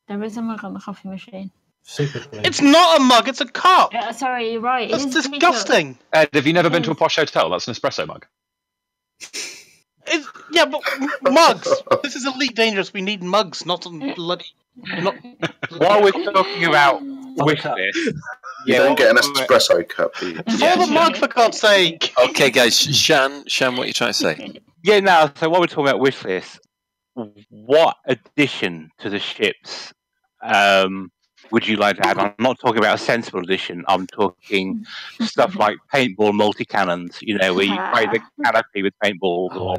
S10: There is a mug on the coffee machine.
S9: Super cool.
S11: It's not a mug; it's a cup.
S10: Yeah, sorry, you're right.
S11: That's
S10: it is
S11: disgusting.
S7: Ed, have you never been to a posh hotel? That's an espresso mug.
S11: Yeah, but mugs. This is Elite Dangerous. We need mugs, not bloody. Not...
S12: While we're talking about wish list,
S8: You don't get an espresso cup, do you?
S11: For the mug, for God's sake.
S6: Okay, guys, Shan, what are you trying to say?
S12: Yeah, no. So while we're talking about wish list, what addition to the ships would you like to add? I'm not talking about a sensible addition. I'm talking stuff like paintball multi-cannons, where you create the canopy with paintballs or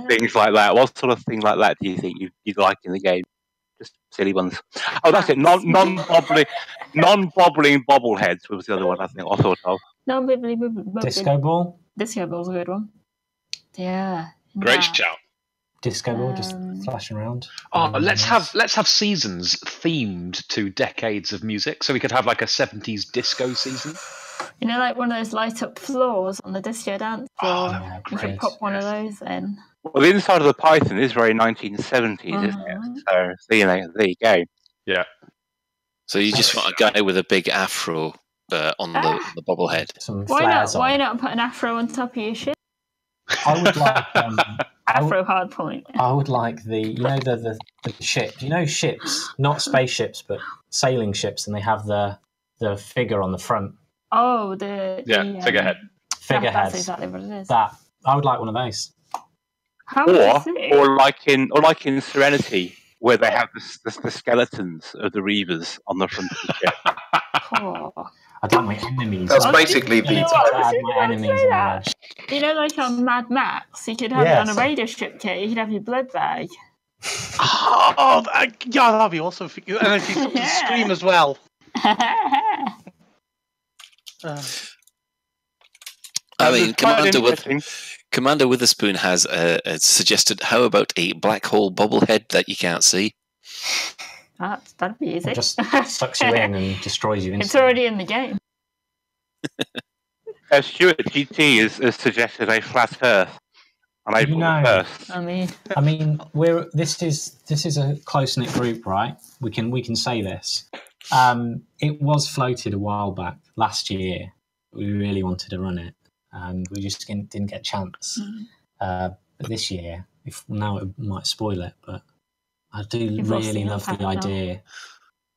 S12: things like that. What sort of thing like that do you think you'd like in the game? Just silly ones. Oh, that's it. Non-bobbling bobbleheads was the other one I thought of.
S9: Disco ball?
S10: Disco ball's a good one. Yeah.
S7: Great shout.
S9: Disco ball just flashing around.
S7: Oh, let's have seasons themed to decades of music. So we could have like a 70s disco season.
S10: Like one of those light up floors on the disco dance floor.
S9: yeah,
S10: You could pop one of those in.
S12: Well, the inside of the Python is very 1970s, isn't it? So there you go.
S7: Yeah.
S6: So you just want a guy with a big afro on the bobblehead.
S9: Some
S10: Why
S9: flares
S10: not? Why
S9: on.
S10: not put an afro on top of your shit?
S9: I would like
S10: Afro hard point.
S9: I would like the ship. Ships, not spaceships, but sailing ships, and they have the figure on the front.
S10: Oh, the
S7: figurehead.
S9: Figureheads.
S10: That's exactly what it is.
S9: That I would like one of those.
S10: How
S12: Or like in Serenity, where they have the skeletons of the Reavers on the front of the ship.
S9: I'd like my enemies.
S8: That's basically the.
S9: My enemies on the edge.
S10: Like on Mad Max, you could have it on a raider ship kit. You could have your blood bag.
S11: Yeah, that'd be awesome. And if you could scream as well.
S6: Commander Witherspoon has suggested, how about a black hole bobblehead that you can't see?
S10: That'd be easy.
S9: It just sucks you in and destroys you instantly.
S10: It's already in the game.
S12: Stuart GT has suggested a flat Earth on April 1st.
S10: I
S9: mean, this is a close knit group, right? We can say this. It was floated a while back last year. We really wanted to run it, and we just didn't get a chance. But this year, now it might spoil it, but I do really love the idea.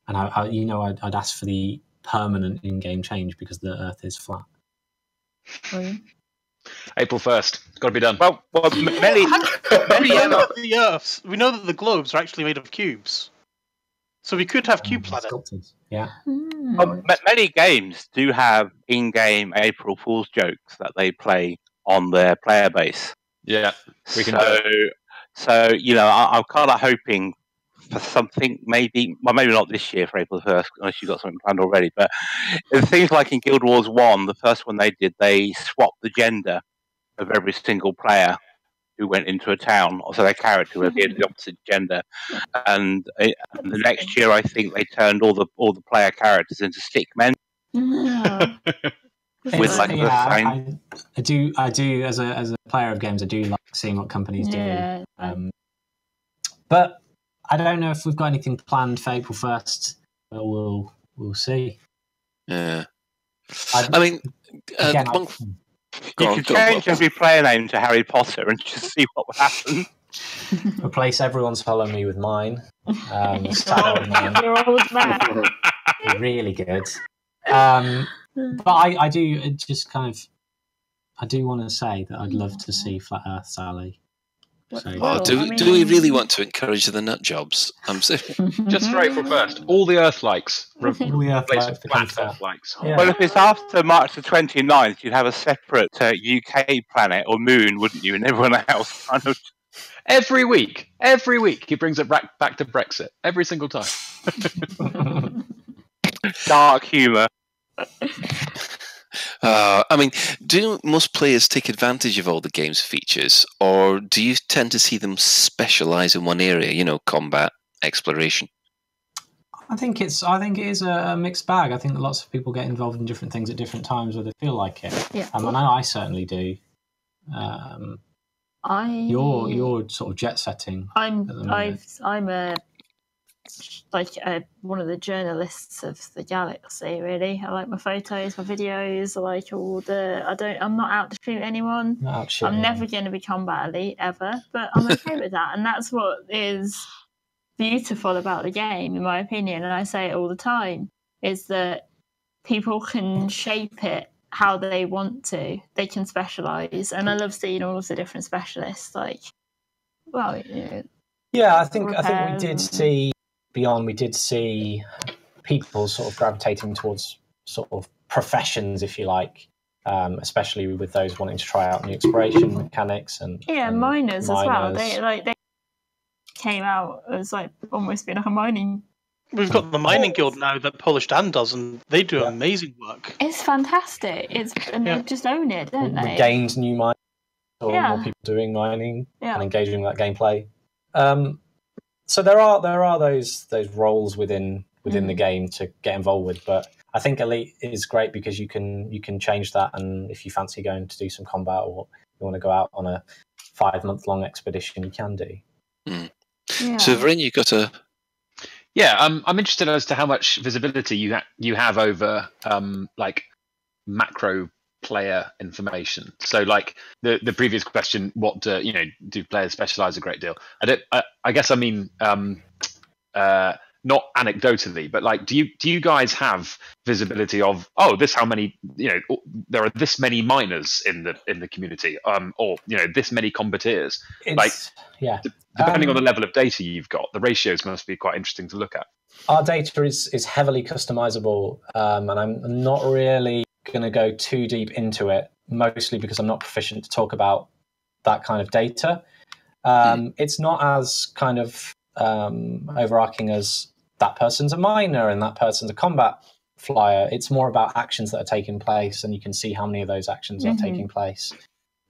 S9: And I'd ask for the permanent in-game change because the Earth is flat.
S7: April 1st, got to be done.
S12: Well, many
S11: We know that the Earths, we know that the globes are actually made of cubes, so we could have cube planet.
S9: Sculptors. Yeah.
S12: many games do have in-game April Fool's jokes that they play on their player base.
S7: Yeah, we can.
S12: So I'm kind of hoping for something, maybe not this year for April 1st, unless you've got something planned already. But it seems like in Guild Wars 1, the first one they did, they swapped the gender of every single player who went into a town, so their character would be the opposite gender. And the next year, I think they turned all the player characters into stick men. With like the same.
S9: I do as a player of games, I do like seeing what companies do. But I don't know if we've got anything planned for April 1st. But we'll see.
S6: Yeah.
S9: Again,
S12: you could change every player name to Harry Potter and just see what would happen.
S9: Replace everyone's Follow Me with mine. You're old man. Really good. But I do just I do want to say that I'd love to see Flat Earth Sally. So,
S6: do we really want to encourage the nut jobs? I'm serious.
S7: Just for April 1st, all the Earth likes.
S9: All the
S7: Earth likes.
S12: Yeah. Well, if it's after March the 29th, you'd have a separate UK planet or moon, wouldn't you? And everyone else kind of.
S7: Every week, he brings it back to Brexit. Every single time.
S12: Dark humour.
S6: Do most players take advantage of all the game's features, or do you tend to see them specialise in one area? Combat, exploration.
S9: I think it is a mixed bag. I think that lots of people get involved in different things at different times where they feel like it.
S10: Yeah.
S9: I know I certainly do. You're sort of jet setting.
S10: I'm one of the journalists of the galaxy. Really, I like my photos, my videos. I like I'm not out to shoot anyone. I'm never going to be combat elite ever, but I'm okay with that, and that's what is beautiful about the game, in my opinion. And I say it all the time: is that people can shape it how they want to. They can specialise, and I love seeing all of the different specialists.
S9: Yeah, I think we did see. Beyond, we did see people sort of gravitating towards sort of professions, if you like, especially with those wanting to try out new exploration mechanics and
S10: miners as well. They came out as almost being like a mining.
S11: We've got the mining guild now that Polish Dan does, and they do amazing work.
S10: It's fantastic. They just own it, don't they?
S9: We gained new miners, or more people doing mining and engaging with that gameplay. So there are those roles within the game to get involved with, but I think Elite is great because you can change that, and if you fancy going to do some combat or you want to go out on a 5-month-long expedition, you can do.
S6: Mm. Yeah. So, Vrin, you got a.
S7: Yeah, I'm interested as to how much visibility you have over macro player information. So the previous question, what do players specialize a great deal? I guess I mean not anecdotally, but do you guys have visibility of this how many there are this many miners in the community or this many combateers? Depending on the level of data you've got, the ratios must be quite interesting to look at.
S9: Our data is heavily customizable, and I'm not really going to go too deep into it, mostly because I'm not proficient to talk about that kind of data. It's not as kind of overarching as that person's a miner and that person's a combat flyer. It's more about actions that are taking place, and you can see how many of those actions are taking place.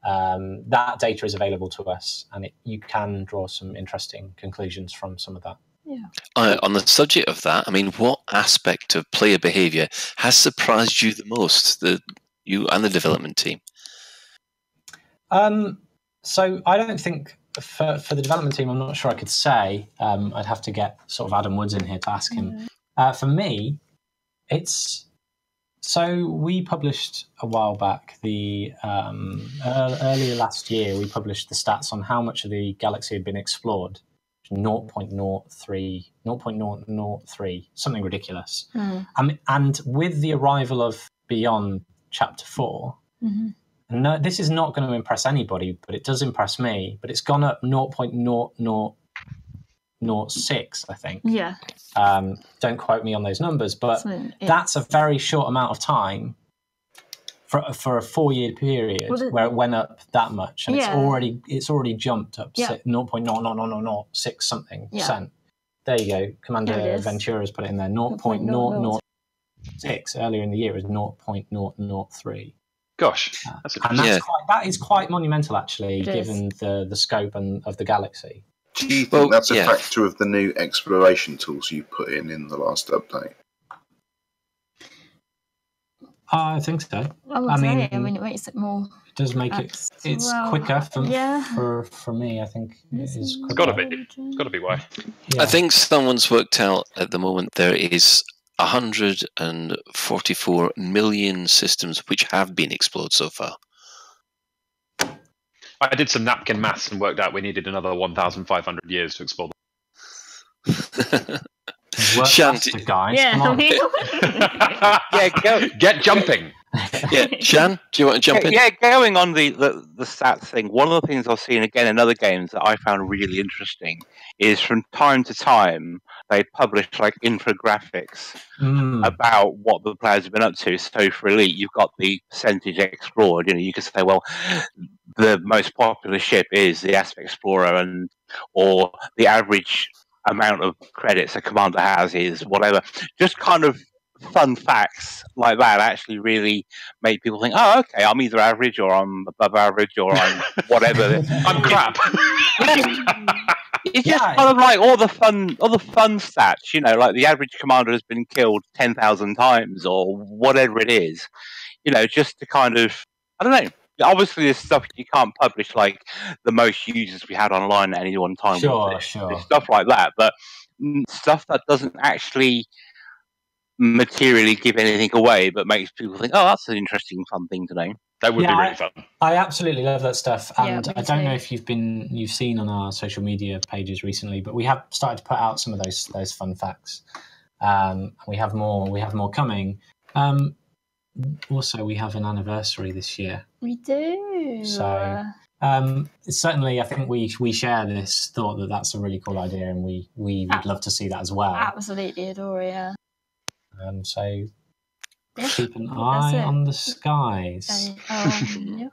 S9: That data is available to us, and you can draw some interesting conclusions from some of that.
S10: Yeah.
S6: On the subject of that, what aspect of player behaviour has surprised you the most, you and the development team?
S9: So I don't think for the development team, I'm not sure I could say. I'd have to get sort of Adam Woods in here to ask him. For me, it's so we published a while back earlier last year. We published the stats on how much of the galaxy had been explored. 0.03, something ridiculous. And with the arrival of Beyond Chapter 4, no, this is not going to impress anybody, but it does impress me. But it's gone up 0.0006, I think.
S10: Yeah.
S9: Don't quote me on those numbers, but that's a very short amount of time for a 4-year period where it went up that much, and it's already jumped up 0.00006 something percent. There you go. Commander Ventura's put it in there. 0.006 earlier in the year is 0.003.
S7: Gosh,
S9: that is quite monumental, actually, given the scope of the galaxy.
S8: Do you think that's a factor of the new exploration tools you put in the last update?
S9: I think so.
S10: I mean, it makes it more.
S9: It does make it's quicker for me. I think it's
S7: got to be. It's got to be why.
S6: Yeah. I think someone's worked out at the moment there is 144 million systems which have been explored so far.
S7: I did some napkin maths and worked out we needed another 1,500 years to explore them.
S9: Shan, guys.
S10: Yeah,
S7: get jumping.
S6: Yeah, Shan, do you want to jump in?
S12: Yeah, going on the stats thing, one of the things I've seen again in other games that I found really interesting is from time to time they publish like infographics about what the players have been up to. So for Elite, you've got the percentage explored. You can say, well, the most popular ship is the Aspect Explorer, or the average amount of credits a commander has is whatever. Just kind of fun facts like that actually really make people think, oh, okay, I'm either average or I'm above average or I'm whatever.
S7: I'm crap.
S12: It's just kind of like all the fun stats, like the average commander has been killed 10,000 times or whatever it is, just to kind of, I don't know. Obviously, there's stuff you can't publish, like the most users we had online at any one time.
S9: Sure.
S12: There's stuff like that, but stuff that doesn't actually materially give anything away, but makes people think, oh, that's an interesting, fun thing to know.
S7: That would be really fun.
S9: I absolutely love that stuff, and I don't
S10: too.
S9: know if you've seen on our social media pages recently, but we have started to put out some of those fun facts. We have more coming. Also, we have an anniversary this year.
S10: We do.
S9: So certainly, I think we share this thought that that's a really cool idea, and we would love to see that as well.
S10: Absolutely adore, yeah.
S9: So keep an eye on the skies.
S10: Yeah.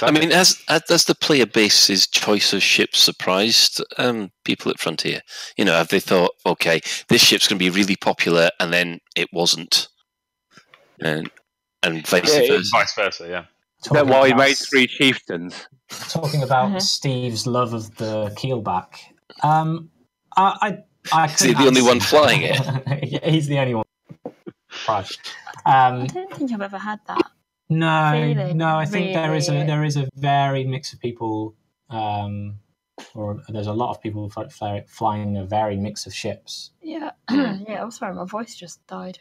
S6: I mean, has the player base's choice of ships surprised people at Frontier? Have they thought, okay, this ship's going to be really popular, and then it wasn't? And vice
S7: versa, yeah.
S12: Is that why he made 3 chieftains?
S9: Talking about Steve's love of the keelback.
S6: Is he the only one flying it?
S9: Yeah, he's the only one. Right.
S10: I don't think I've ever had that.
S9: No, I think
S10: really.
S9: there is a varied mix of people, or there's a lot of people flying a varied mix of ships.
S10: Yeah, yeah. I'm sorry, my voice just died.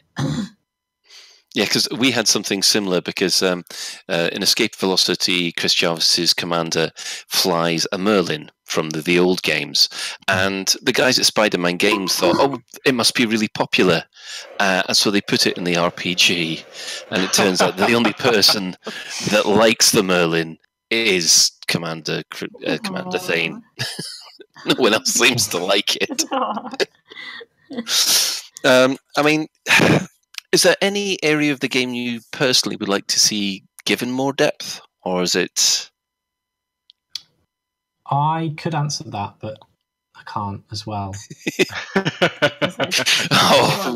S6: Yeah, because we had something similar because in Escape Velocity, Chris Jarvis's commander flies a Merlin from the old games. And the guys at Spider-Man Games thought, oh, it must be really popular. And so they put it in the RPG. And it turns out the only person that likes the Merlin is Commander Thane. No one else seems to like it. I mean... Is there any area of the game you personally would like to see given more depth, or is it?
S9: I could answer that, but I can't as well.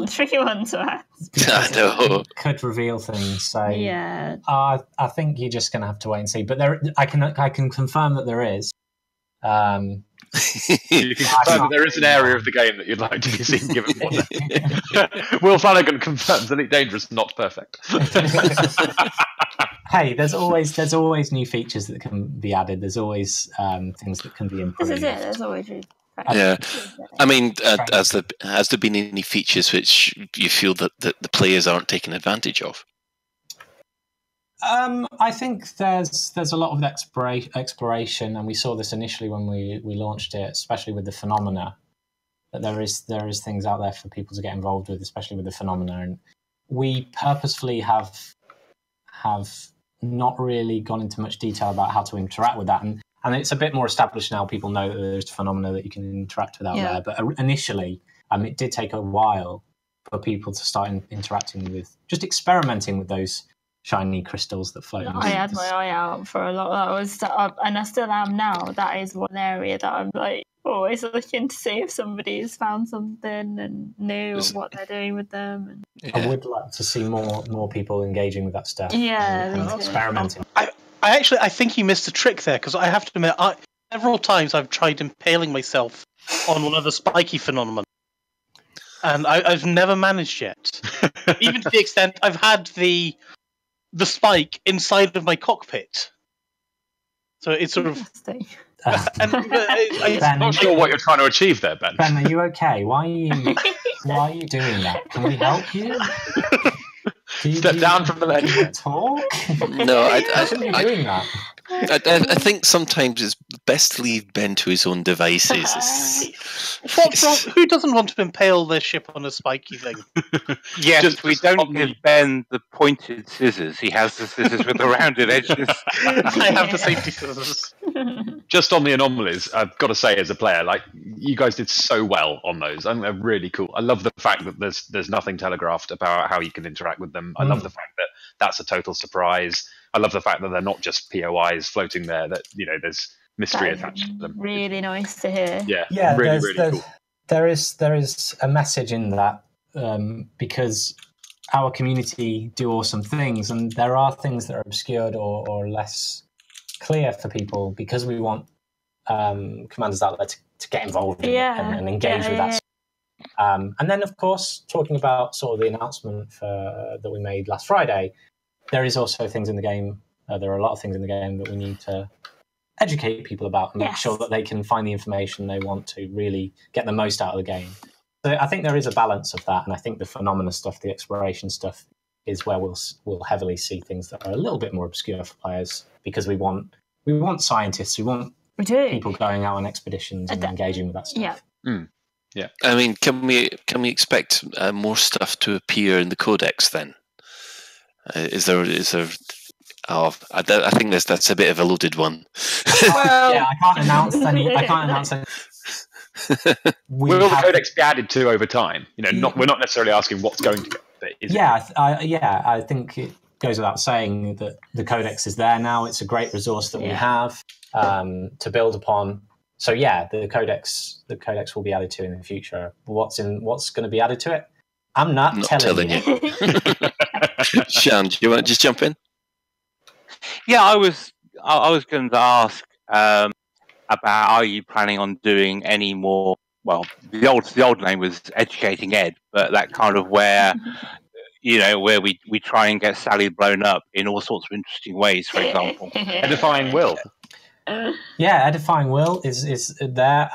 S10: Tricky one to ask.
S6: I know.
S9: Could reveal things, so
S10: yeah.
S9: I think you're just going to have to wait and see. But I can confirm that there is.
S7: You can confirm that there is an area of the game that you'd like to be seen given more depth. Will Flanagan confirms Elite Dangerous not perfect.
S9: Hey, there's always new features that can be added. There's always things that can be improved.
S10: This is it. There's always
S6: Yeah, I mean, has there been any features which you feel that the players aren't taking advantage of?
S9: I think there's a lot of exploration, and we saw this initially when we launched it, especially with the phenomena. That there is things out there for people to get involved with, especially with the phenomena, and we purposefully have not really gone into much detail about how to interact with that, and it's a bit more established now. People know that there's phenomena that you can interact with out there, but initially, it did take a while for people to start interacting with, just experimenting with those shiny crystals that float.
S10: I had my eye out for a lot. That was, and I still am now. That is one area that I'm like always looking to see if somebody has found something and knew what they're doing with them. And...
S9: I would like to see more people engaging with that stuff.
S10: Yeah,
S9: and experimenting.
S11: I think you missed a trick there, because I have to admit, several times I've tried impaling myself on one of the spiky phenomenon, and I've never managed yet. Even to the extent I've had the spike inside of my cockpit. So it's sort of...
S7: I'm not sure what you're trying to achieve there, Ben.
S9: Ben, are you okay? Why are you doing that? Can we help you?
S7: Step down from the ledge.
S9: Talk?
S6: No,
S9: I shouldn't be doing that.
S6: I think sometimes it's best to leave Ben to his own devices.
S11: What's wrong? Who doesn't want to impale their ship on a spiky thing?
S12: Yes, we don't give Ben the pointed scissors. He has the scissors with the rounded edges.
S11: I have the safety scissors.
S7: Just on the anomalies, I've got to say, as a player, like, you guys did so well on those. I think they're really cool. I love the fact that there's nothing telegraphed about how you can interact with them. I love the fact that that's a total surprise. I love the fact that they're not just POIs floating there, that, there's mystery attached to them.
S10: Really nice to hear.
S7: Yeah, really cool.
S9: There is a message in that, because our community do awesome things, and there are things that are obscured or less clear for people, because we want commanders out there to get involved in it and engage with that. And then, of course, talking about sort of the announcement that we made last Friday, there is also things in the game. There are a lot of things in the game that we need to educate people about and make sure that they can find the information they want to really get the most out of the game. So I think there is a balance of that, and I think the phenomena stuff, the exploration stuff, is where we'll heavily see things that are a little bit more obscure for players, because we want scientists, we want people going out on expeditions and engaging with that stuff.
S7: Yeah.
S6: I mean, can we expect more stuff to appear in the codex then? Is there? Oh, I think that's a bit of a loaded one.
S10: Well,
S9: I can't announce any.
S7: Will the codex be added to over time? We're not necessarily asking what's going to go. But
S9: I think it goes without saying that the codex is there now. It's a great resource that we have to build upon. So the codex will be added to in the future. What's going to be added to it? I'm not telling you.
S6: Sean, do you want to just jump in?
S12: Yeah, I was going to ask about, are you planning on doing any more? Well, the old name was Educating Ed, but that kind of where we try and get Sally blown up in all sorts of interesting ways. For example,
S7: Edifying Will.
S9: Edifying Will is there.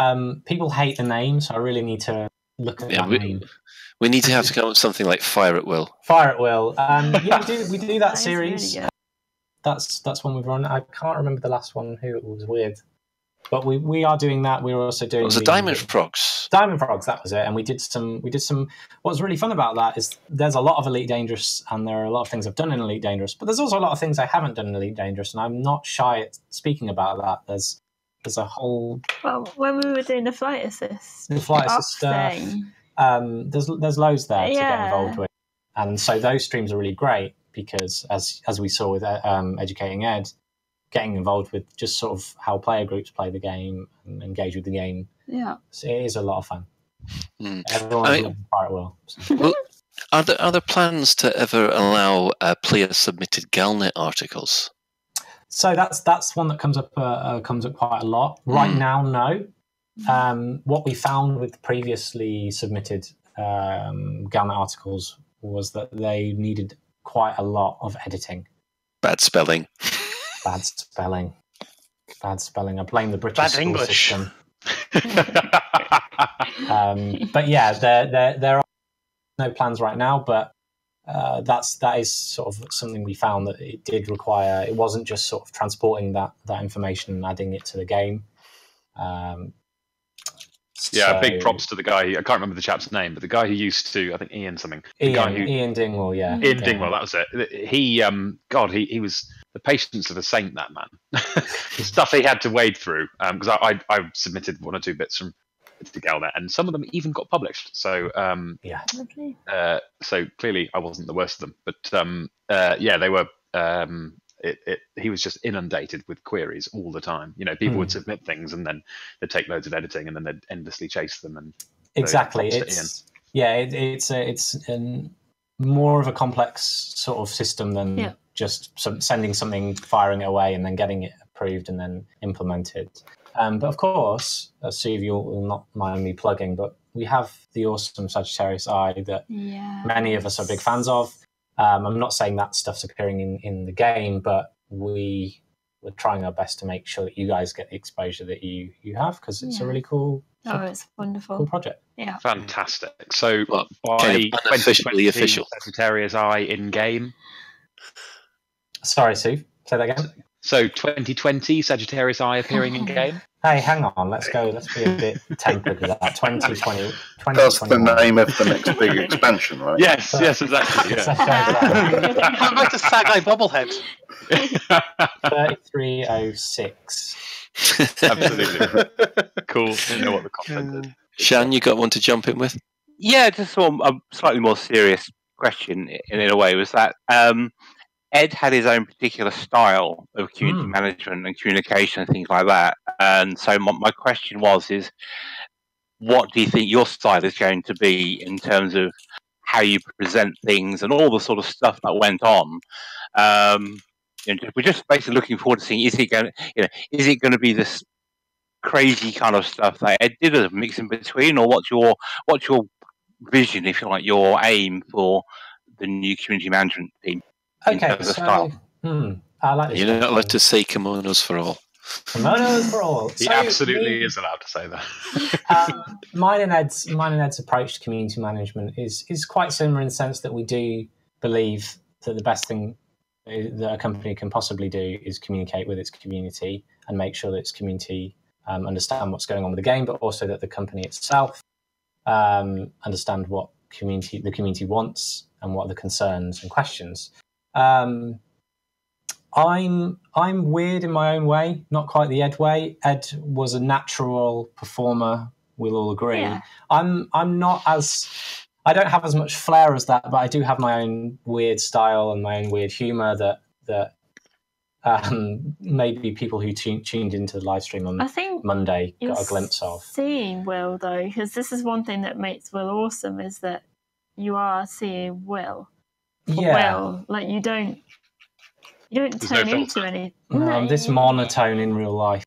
S9: People hate the name, so I really need to look at that name.
S6: We need to have to come up with something like Fire at Will.
S9: Fire at Will. We do that series. Really that's one we've run. I can't remember the last one who it was with, but we are doing that. We were also doing.
S6: It was the Diamond Frogs.
S9: Diamond Frogs, that was it. And we did some. What's really fun about that is there's a lot of Elite Dangerous, and there are a lot of things I've done in Elite Dangerous, but there's also a lot of things I haven't done in Elite Dangerous, and I'm not shy at speaking about that. There's a whole.
S10: Well, when we were doing the flight assist
S9: stuff. There's loads there to get involved with, and so those streams are really great because, as we saw with Educating Ed, getting involved with just sort of how player groups play the game and engage with the game. So it is a lot of fun. Everyone's looking for it well. So.
S6: Well, are there plans to ever allow player submitted GalNet articles?
S9: So that's one that comes up quite a lot right now. No. What we found with previously submitted GalNet articles was that they needed quite a lot of editing.
S6: Bad spelling.
S9: I blame the British school system. But yeah, there are no plans right now, but that is sort of something we found that it did require. It wasn't just sort of transporting that information and adding it to the game.
S7: Big props to the guy. I can't remember the chap's name, but the guy who used to, I think Ian something.
S9: Ian Dingwall, yeah.
S7: Ian Dingwall, that was it. He was the patience of a saint, that man. The stuff he had to wade through, because I submitted 1 or 2 bits to GalNet, and some of them even got published. So so clearly I wasn't the worst of them, but they were. He was just inundated with queries all the time. People would submit things, and then they'd take loads of editing, and then they'd endlessly chase them. And
S9: exactly, it's more of a complex sort of system than just sending something, firing it away, and then getting it approved and then implemented. But of course, Steve, you'll not mind me plugging, but we have the awesome Sagittarius Eye that many of us are big fans of. I'm not saying that stuff's appearing in the game, but we're trying our best to make sure that you guys get the exposure that you have, because it's a really cool.
S10: It's wonderful.
S9: Cool project.
S10: Yeah.
S7: Fantastic. So by
S6: unofficially official
S7: Sagittarius Eye in game.
S9: Sorry, Sue. Say that again.
S7: So 2020 Sagittarius Eye appearing in game.
S9: Hey, hang on. Let's go. Let's be a bit tempered with that. 2020.
S8: That's the name of the next big expansion, right?
S7: Yes, exactly. Yeah.
S11: How about the Sagai bobblehead?
S9: 3306.
S7: Absolutely. Cool. You know what the content is.
S6: Shan, you got one to jump in with?
S12: Yeah, just a slightly more serious question in a way was that Ed had his own particular style of community management and communication and things like that. And so my question is, what do you think your style is going to be in terms of how you present things and all the sort of stuff that went on? We're just basically looking forward to seeing, is it going to be this crazy kind of stuff that Ed did, a mix in between, or what's your vision, if you like, your aim for the new community management team?
S9: Okay, so I like this.
S6: You're not allowed to say kimonos for all.
S9: Kimonos for all.
S7: He absolutely is allowed to say that.
S9: Mine and Ed's approach to community management is quite similar in the sense that we do believe that the best thing that a company can possibly do is communicate with its community and make sure that its community understand what's going on with the game, but also that the company itself understand what the community wants and what are the concerns and questions. I'm weird in my own way, not quite the Ed way. Ed was a natural performer, we'll all agree. Yeah. I'm not as, I don't have as much flair as that, but I do have my own weird style and my own weird humour that maybe people who tuned into the live stream on Monday got a glimpse of.
S10: Seeing Will, though, because this is one thing that makes Will awesome, is that you are seeing Will. Will, like you don't turn into any.
S9: No, I'm this monotone in real life.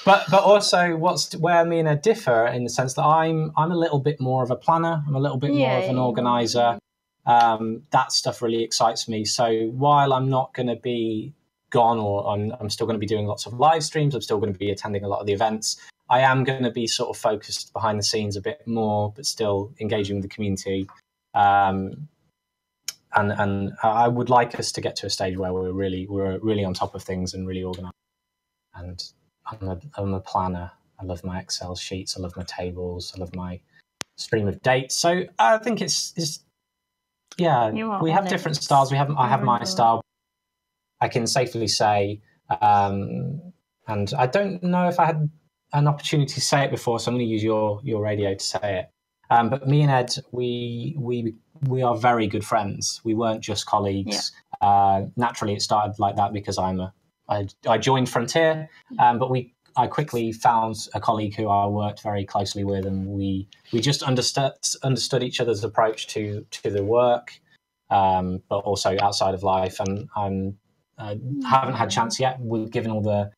S9: But also, where me and Ed differ in the sense that I'm a little bit more of a planner. I'm a little bit more of an organizer. That stuff really excites me. So while I'm not going to be gone, or I'm still going to be doing lots of live streams, I'm still going to be attending a lot of the events. I am going to be sort of focused behind the scenes a bit more, but still engaging with the community. And I would like us to get to a stage where we're really on top of things and really organised. And I'm a planner. I love my Excel sheets. I love my tables. I love my stream of dates. So I think it's we have different styles. I have my style. I can safely say, and I don't know if I had an opportunity to say it before, so I'm going to use your radio to say it. But me and Ed, we are very good friends. We weren't just colleagues. Yeah. Naturally, it started like that because I joined Frontier, but I quickly found a colleague who I worked very closely with, and we just understood each other's approach to the work, but also outside of life. And I haven't had a chance yet, given all the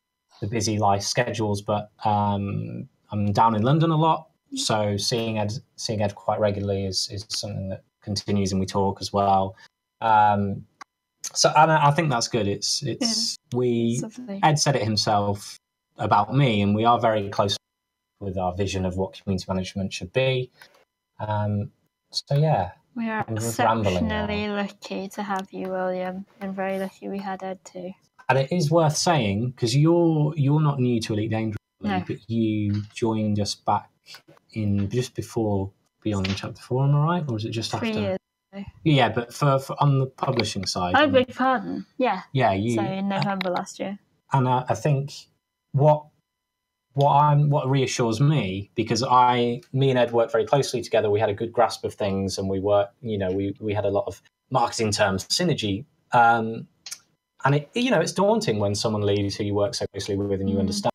S9: busy life schedules, but I'm down in London a lot, so seeing Ed quite regularly is something that continues, and we talk as well. So and I think that's good. Ed said it himself. about me, and we are very close with our vision of what community management should be. So yeah,
S10: we are exceptionally lucky to have you, William, and very lucky we had Ed too.
S9: And it is worth saying, because you're not new to Elite Dangerous,
S10: No.
S9: but you joined us back in just before Beyond Chapter 4, am I right? Or was it just
S10: 3
S9: after?
S10: years ago.
S9: Yeah, but for on the publishing side.
S10: Oh, beg pardon. Yeah.
S9: Yeah,
S10: So in November last year.
S9: And I think what reassures me, because me and Ed worked very closely together. We had a good grasp of things, and we had a lot of marketing terms synergy. And it's daunting when someone leaves who you work so closely with, and you understand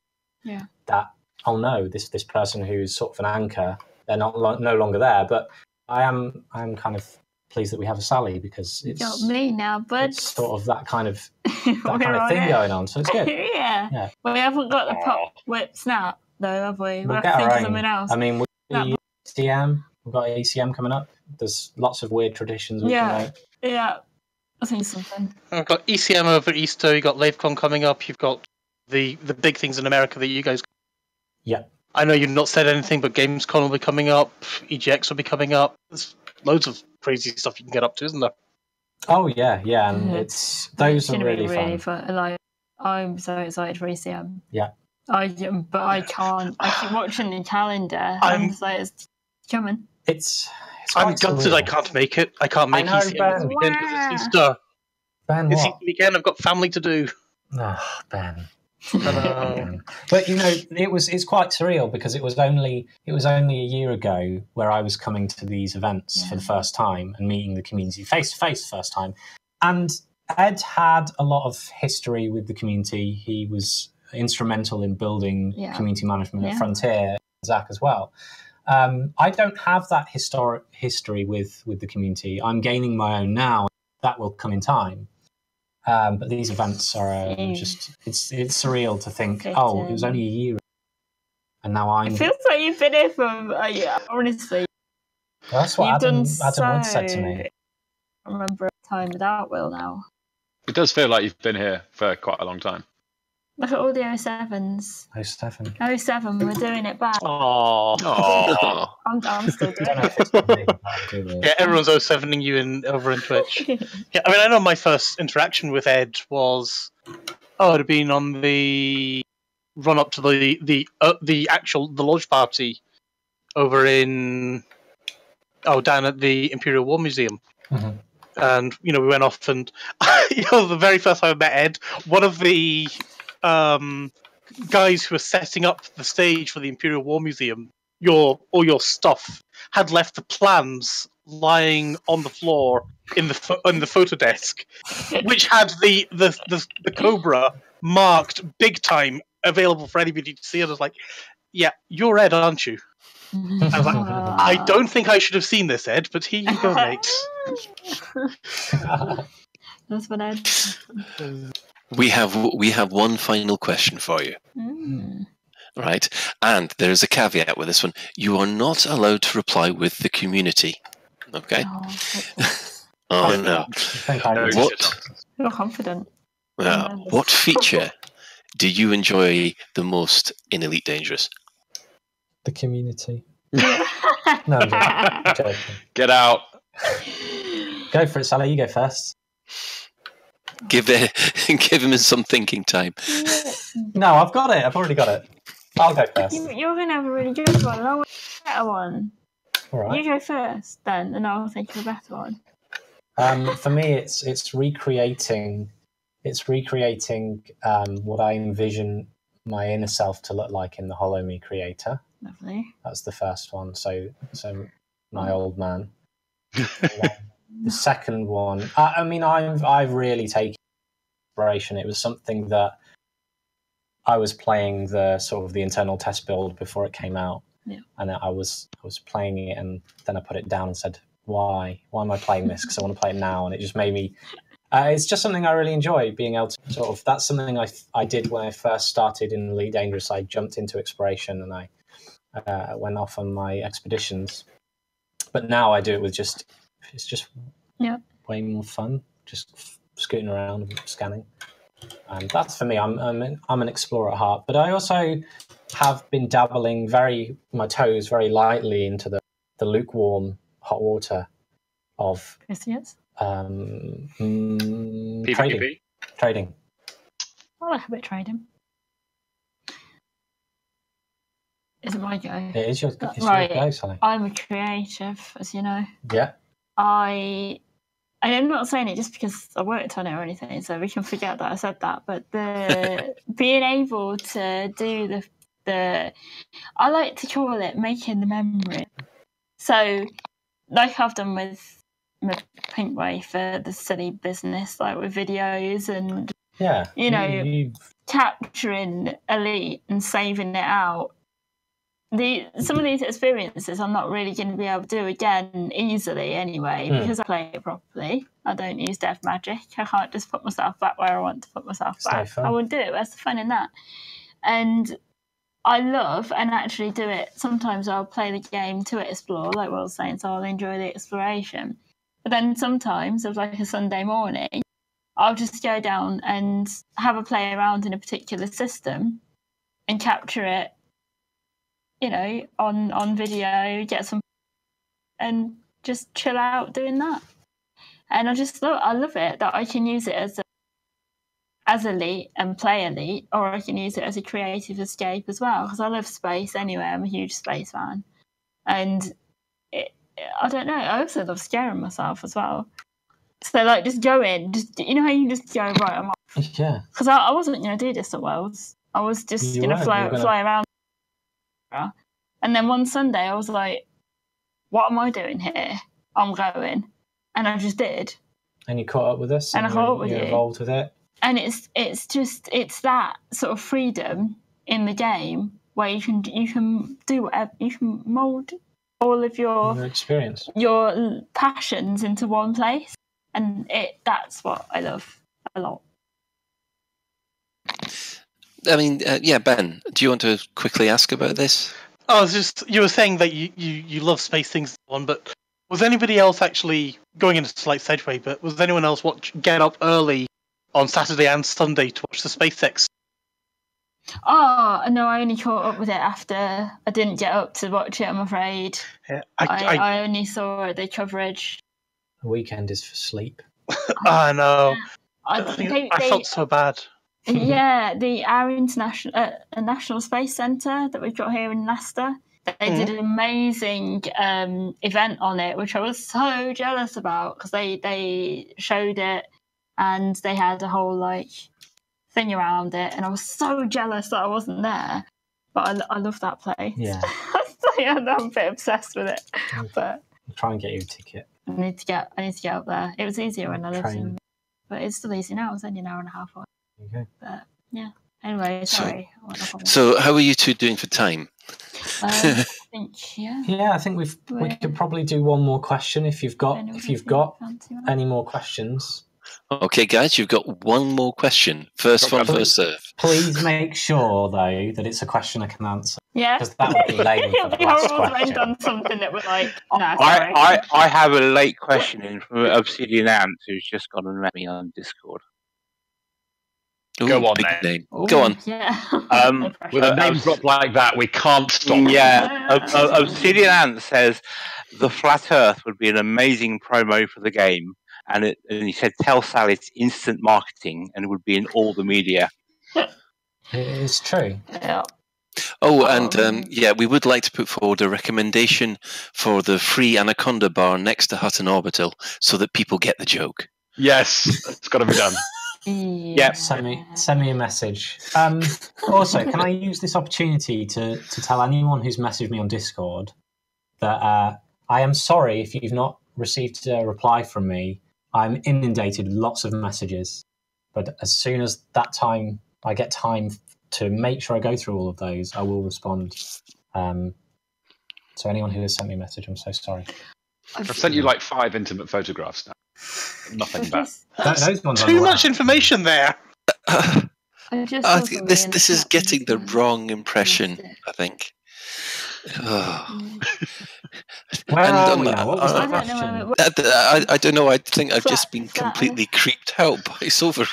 S9: that, oh no, this person who's sort of an anchor, they're no longer there. But I am kind of pleased that we have a Sally, because it's
S10: got me now, bud.
S9: It's sort of that kind of thing going on. So it's good.
S10: yeah. Well, we haven't got the pop whip snap though, have we?
S9: We'll
S10: have
S9: get
S10: to think
S9: our
S10: of something
S9: own.
S10: else.
S9: I mean, ECM. We've got ECM coming up. There's lots of weird traditions we can make.
S10: Yeah. I think something.
S11: I've got ECM over Easter. You've got LaveCon coming up. You've got the big things in America that you guys.
S9: Yeah. I
S11: know you've not said anything, but Gamescom will be coming up. EGX will be coming up. There's loads of crazy stuff you can get up to, isn't there?
S9: Oh yeah, and those are really
S10: fun. Like, I'm so excited for ECM.
S9: Yeah.
S10: I can't. I keep watching the calendar. I'm just like, it's coming.
S11: I'm gutted I can't make it. I can't make ECM this weekend because it's Easter.
S9: Ben,
S11: it's Easter weekend. I've got family to do.
S9: Oh, Ben. But it's quite surreal, because it was only a year ago where I was coming to these events for the first time and meeting the community face to face first time. And Ed had a lot of history with the community. He was instrumental in building community management at Frontier, Zach as well. I don't have that historic history with the community. I'm gaining my own now. That will come in time. But these events are just, it's surreal to think, it was only a year and now I'm...
S10: It feels like you've been here for, honestly.
S9: Well, that's what Adam Wood said to me.
S10: I remember a time without Will now.
S7: It does feel like you've been here for quite a long time.
S10: Look at all the 07s. 07, we're doing it back.
S11: Oh.
S10: I'm still doing it.
S11: Yeah, everyone's 07ing you over in Twitch. Yeah, I mean, I know my first interaction with Ed was, it had been on the run up to the launch party over in down at the Imperial War Museum.
S9: Mm-hmm.
S11: And we went off, and the very first time I met Ed, one of the guys who were setting up the stage for the Imperial War Museum, all your stuff had left the plans lying on the floor in the photo desk, which had the Cobra marked big time, available for anybody to see. And I was like, "Yeah, you're Ed, aren't you?" I was like, "I don't think I should have seen this, Ed, but here you go, mate."
S10: That's what Ed.
S6: We have one final question for you. Right? And there is a caveat with this one. You are not allowed to reply with the community. Okay? Oh no.
S10: You're confident.
S6: What feature do you enjoy the most in Elite Dangerous?
S9: The community. No, I'm joking.
S7: Get out.
S9: Go for it, Sally. You go first.
S6: Give him some thinking time.
S9: No, I've got it. I've already got it. I'll go first.
S10: You're going to have a really good one, and I want a better one.
S9: All right.
S10: You go first, then, and I'll think of a better one.
S9: For me, it's recreating. It's recreating what I envision my inner self to look like in the Hollow Me creator.
S10: Lovely.
S9: That's the first one. So my old man. The second one, I've really taken inspiration. It was something that I was playing the internal test build before it came out, and I was playing it, and then I put it down and said, "Why am I playing this? Because I want to play it now." And it just made me. It's just something I really enjoy, being able to That's something I did when I first started in Elite Dangerous. I jumped into exploration and I went off on my expeditions, but now I do it with it's just way more fun, just scooting around and scanning. And that's for me. I'm an explorer at heart, but I also have been dabbling my toes very lightly into the lukewarm hot water of
S10: Yes.
S7: PvP?
S9: Trading.
S10: I like a bit of trading. Is it my go?
S9: It is your go, Sally.
S10: I'm a creative, as you know.
S9: Yeah.
S10: I'm not saying it just because I worked on it or anything, so we can forget that I said that. But the being able to do the I like to call it making the memory. So, like I've done with my Pinkway for the silly business, like with videos and capturing Elite and saving it out. Some of these experiences I'm not really going to be able to do again easily anyway because I play it properly. I don't use dev magic. I can't just put myself back where I want to put myself back. I wouldn't do it. Where's the fun in that? And I love and actually do it. Sometimes I'll play the game to explore, like Will was saying, so I'll enjoy the exploration. But then sometimes, of like a Sunday morning, I'll just go down and have a play around in a particular system and capture it, on video, get some, and just chill out doing that. And I love it that I can use it as Elite and play Elite, or I can use it as a creative escape as well, because I love space anyway. I'm a huge space fan. And I don't know, I also love scaring myself as well. So, like, just go in, how you just go, right, I'm off.
S9: Yeah.
S10: Because I wasn't going to do Distant Worlds. I was just going to fly around. And then one Sunday I was like, what am I doing here? I'm going. And I just did.
S9: And you caught up with us?
S10: And I caught up with you.
S9: You're involved with it?
S10: And it's that sort of freedom in the game where you can do whatever, you can mould all of your
S9: experience,
S10: your passions into one place. And that's what I love a lot.
S6: I mean, Ben, do you want to quickly ask about this?
S11: Oh, it's just, you were saying that you love space things, but was anybody else actually, going into a slight segue, but was anyone else get up early on Saturday and Sunday to watch the SpaceX?
S10: Oh, no, I only caught up with it after. I didn't get up to watch it, I'm afraid.
S11: Yeah,
S10: I only saw the coverage.
S9: The weekend is for sleep.
S11: I know. I felt so bad.
S10: Yeah, our international National Space Centre that we've got here in Leicester, they did an amazing event on it, which I was so jealous about, because they showed it and they had a whole thing around it, and I was so jealous that I wasn't there. But I love that place.
S9: Yeah.
S10: I'm a bit obsessed with it. But
S9: I'll try and get you a ticket.
S10: I need to get up there. It was easier when I lived in, but it's still easy now. It's only an hour and a half away.
S9: Okay.
S10: But yeah. Anyway, sorry.
S6: So how are you two doing for time?
S10: I think
S9: Yeah, I think we could probably do one more question if you've got any more questions.
S6: Okay, guys, you've got one more question. First one, first serve.
S9: Please make sure, though, that it's a question I can answer.
S10: Yeah.
S9: Because that would be lame for the last question.
S10: On something that was like, no,
S12: I have a late question in from Obsidian Ant, who's just gone and met me on Discord.
S6: Ooh,
S7: go on,
S6: big
S7: then.
S6: Name. Go on.
S10: Yeah.
S7: With a name drop like that, we can't stop.
S12: Yeah. Obsidian Ant says the Flat Earth would be an amazing promo for the game. And he said, tell Sally it's instant marketing and it would be in all the media.
S9: It is true.
S10: Yeah.
S6: Oh, and we would like to put forward a recommendation for the free Anaconda bar next to Hutton Orbital so that people get the joke.
S7: Yes, it's got to be done.
S10: Yeah.
S9: Send me a message. Also, can I use this opportunity to tell anyone who's messaged me on Discord that I am sorry if you've not received a reply from me. I'm inundated with lots of messages, but as soon as I get time to make sure I go through all of those, I will respond. So anyone who has sent me a message, I'm so sorry.
S7: I've sent you 5 intimate photographs now. Nothing back.
S9: Those ones
S11: too much information there.
S6: This is getting the wrong impression, I think.
S9: Where are we now? What was the question?
S6: I don't know. I think I've just been completely creeped out by Sovereign.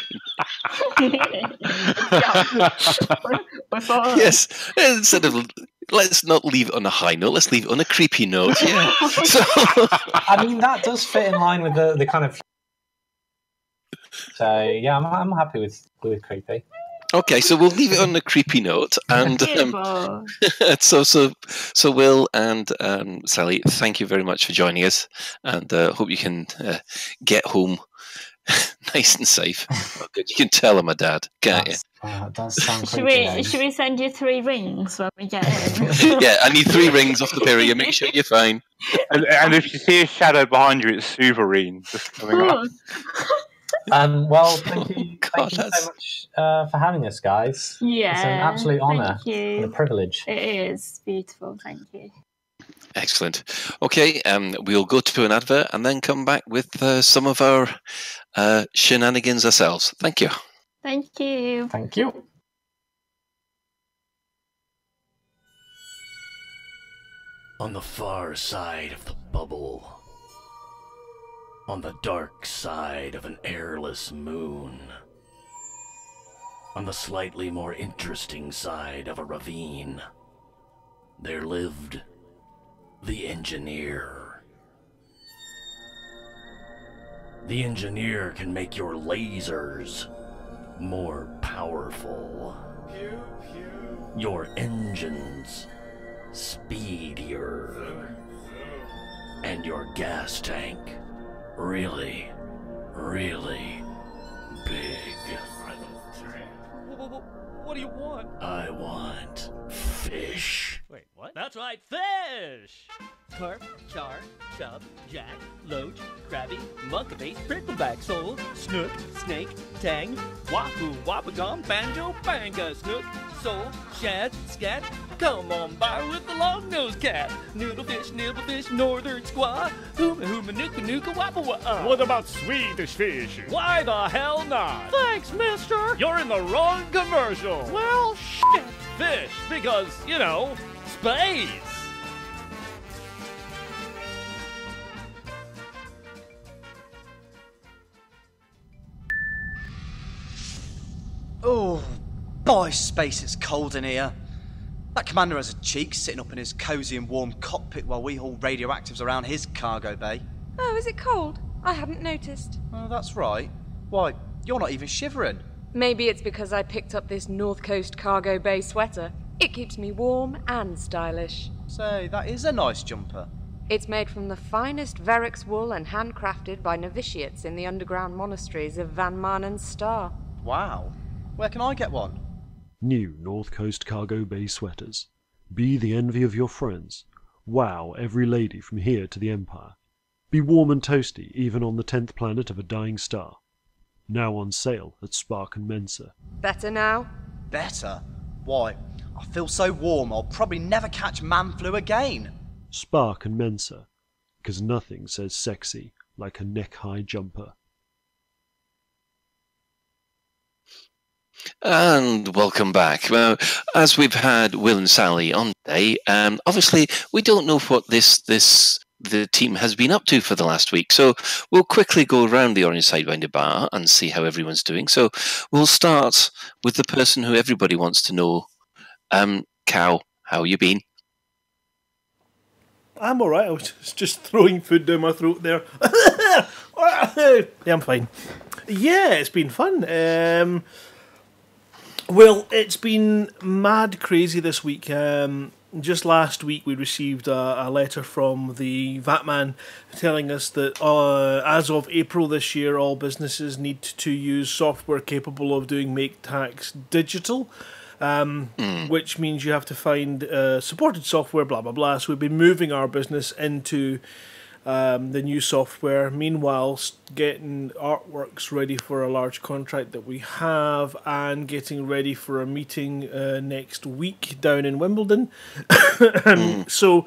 S6: Yes, instead of let's not leave it on a high note, let's leave it on a creepy note. Yeah. So,
S9: I mean, that does fit in line with the kind of. So yeah, I'm happy with creepy.
S6: Okay, so we'll leave it on a creepy note, and so Will and Sally, thank you very much for joining us, and hope you can get home nice and safe. Oh, good. You can tell I'm a dad, can't you?
S9: That does sound creepy.
S10: Should we send you 3 rings when we get in?
S6: Yeah, I need 3 rings off the pair of you. Make sure you're fine.
S12: And if you see a shadow behind you, it's Sovereign just coming up.
S9: Well, thank you so much for having us, guys.
S10: Yeah,
S9: it's an absolute honour
S10: and
S9: a privilege.
S10: It is beautiful. Thank you.
S6: Excellent. Okay, we'll go to an advert and then come back with some of our shenanigans ourselves. Thank you.
S10: Thank you.
S9: Thank you.
S13: On the far side of the bubble, on the dark side of an airless moon, on the slightly more interesting side of a ravine, there lived the engineer. The engineer can make your lasers more powerful, your engines speedier, and your gas tank really, really big.
S14: What do you want?
S13: I want fish.
S14: Wait, what? That's right, fish! Carp, char, chub, jack, loach, crabby, monkey-bait, prickleback, sole, snook, snake, tang, wahoo, wapagum, banjo, banga, snook, sole, shad, scat. Come on by with the long-nosed cat. Noodlefish, nibblefish, northern squaw, hooma hooma nooka nooka wappa wah.
S15: What about Swedish fish?
S14: Why the hell not?
S15: Thanks, mister.
S14: You're in the wrong commercial.
S15: Well, shit.
S14: Fish, because, you know, space.
S16: Oh, boy, space, it's cold in here. That commander has a cheek sitting up in his cosy and warm cockpit while we haul radioactives around his cargo bay.
S17: Oh, is it cold? I hadn't noticed.
S16: Oh, that's right. Why, you're not even shivering.
S17: Maybe it's because I picked up this North Coast cargo bay sweater. It keeps me warm and stylish.
S16: Say, that is a nice jumper.
S17: It's made from the finest Verrex wool and handcrafted by novitiates in the underground monasteries of Van Manen Star.
S16: Wow. Where can I get one?
S18: New North Coast cargo bay sweaters. Be the envy of your friends. Wow every lady from here to the Empire. Be warm and toasty even on the 10th planet of a dying star. Now on sale at Spark and Mensa.
S17: Better now?
S16: Better? Why, I feel so warm I'll probably never catch man flu again.
S18: Spark and Mensa, because nothing says sexy like a neck-high jumper.
S6: And welcome back. Well, as we've had Will and Sally on today, obviously we don't know what the team has been up to for the last week. So we'll quickly go around the Orange Sidewinder bar and see how everyone's doing. So we'll start with the person who everybody wants to know. Cow, how you been?
S19: I'm alright. I was just throwing food down my throat there. Yeah, I'm fine. Yeah, it's been fun. Well, it's been mad crazy this week. Just last week we received a letter from the Vatman telling us that as of April this year, all businesses need to use software capable of doing make tax digital. Which means you have to find supported software, blah, blah, blah. So we've been moving our business into the new software. Meanwhile, getting artworks ready for a large contract that we have and getting ready for a meeting next week down in Wimbledon. So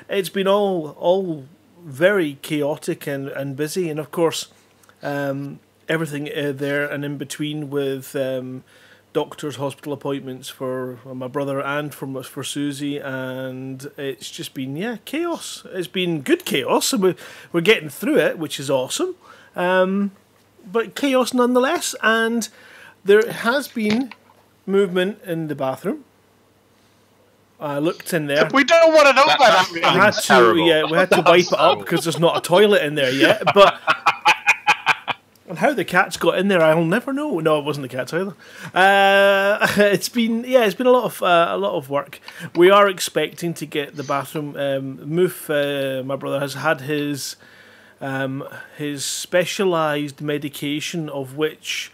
S19: it's been all very chaotic and busy. And of course, everything there and in between with doctor's hospital appointments for my brother and for Susie, and it's just been chaos. It's been good chaos, and we're getting through it, which is awesome. But chaos nonetheless, and there has been movement in the bathroom. I looked in there.
S11: We don't want to know about that.
S19: We had to wipe it up because there's not a toilet in there yet. But and how the cats got in there, I'll never know. No, it wasn't the cats either. It's been a lot of work. We are expecting to get the bathroom. Moof, my brother, has had his specialised medication, of which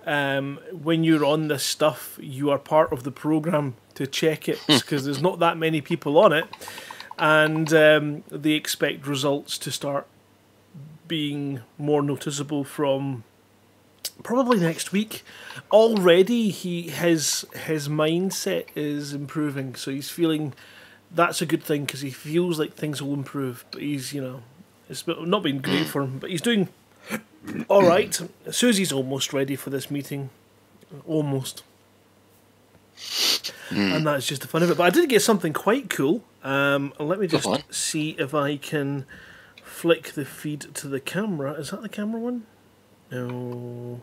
S19: when you're on this stuff, you are part of the programme to check it, because there's not that many people on it, and they expect results to start being more noticeable from probably next week. Already his mindset is improving, so he's feeling that's a good thing, because he feels like things will improve, but he's, it's not been great for him, but he's doing all right. Susie's almost ready for this meeting, almost. And that's just the fun of it. But I did get something quite cool. Let me just see if I can flick the feed to the camera. Is that the camera one? No.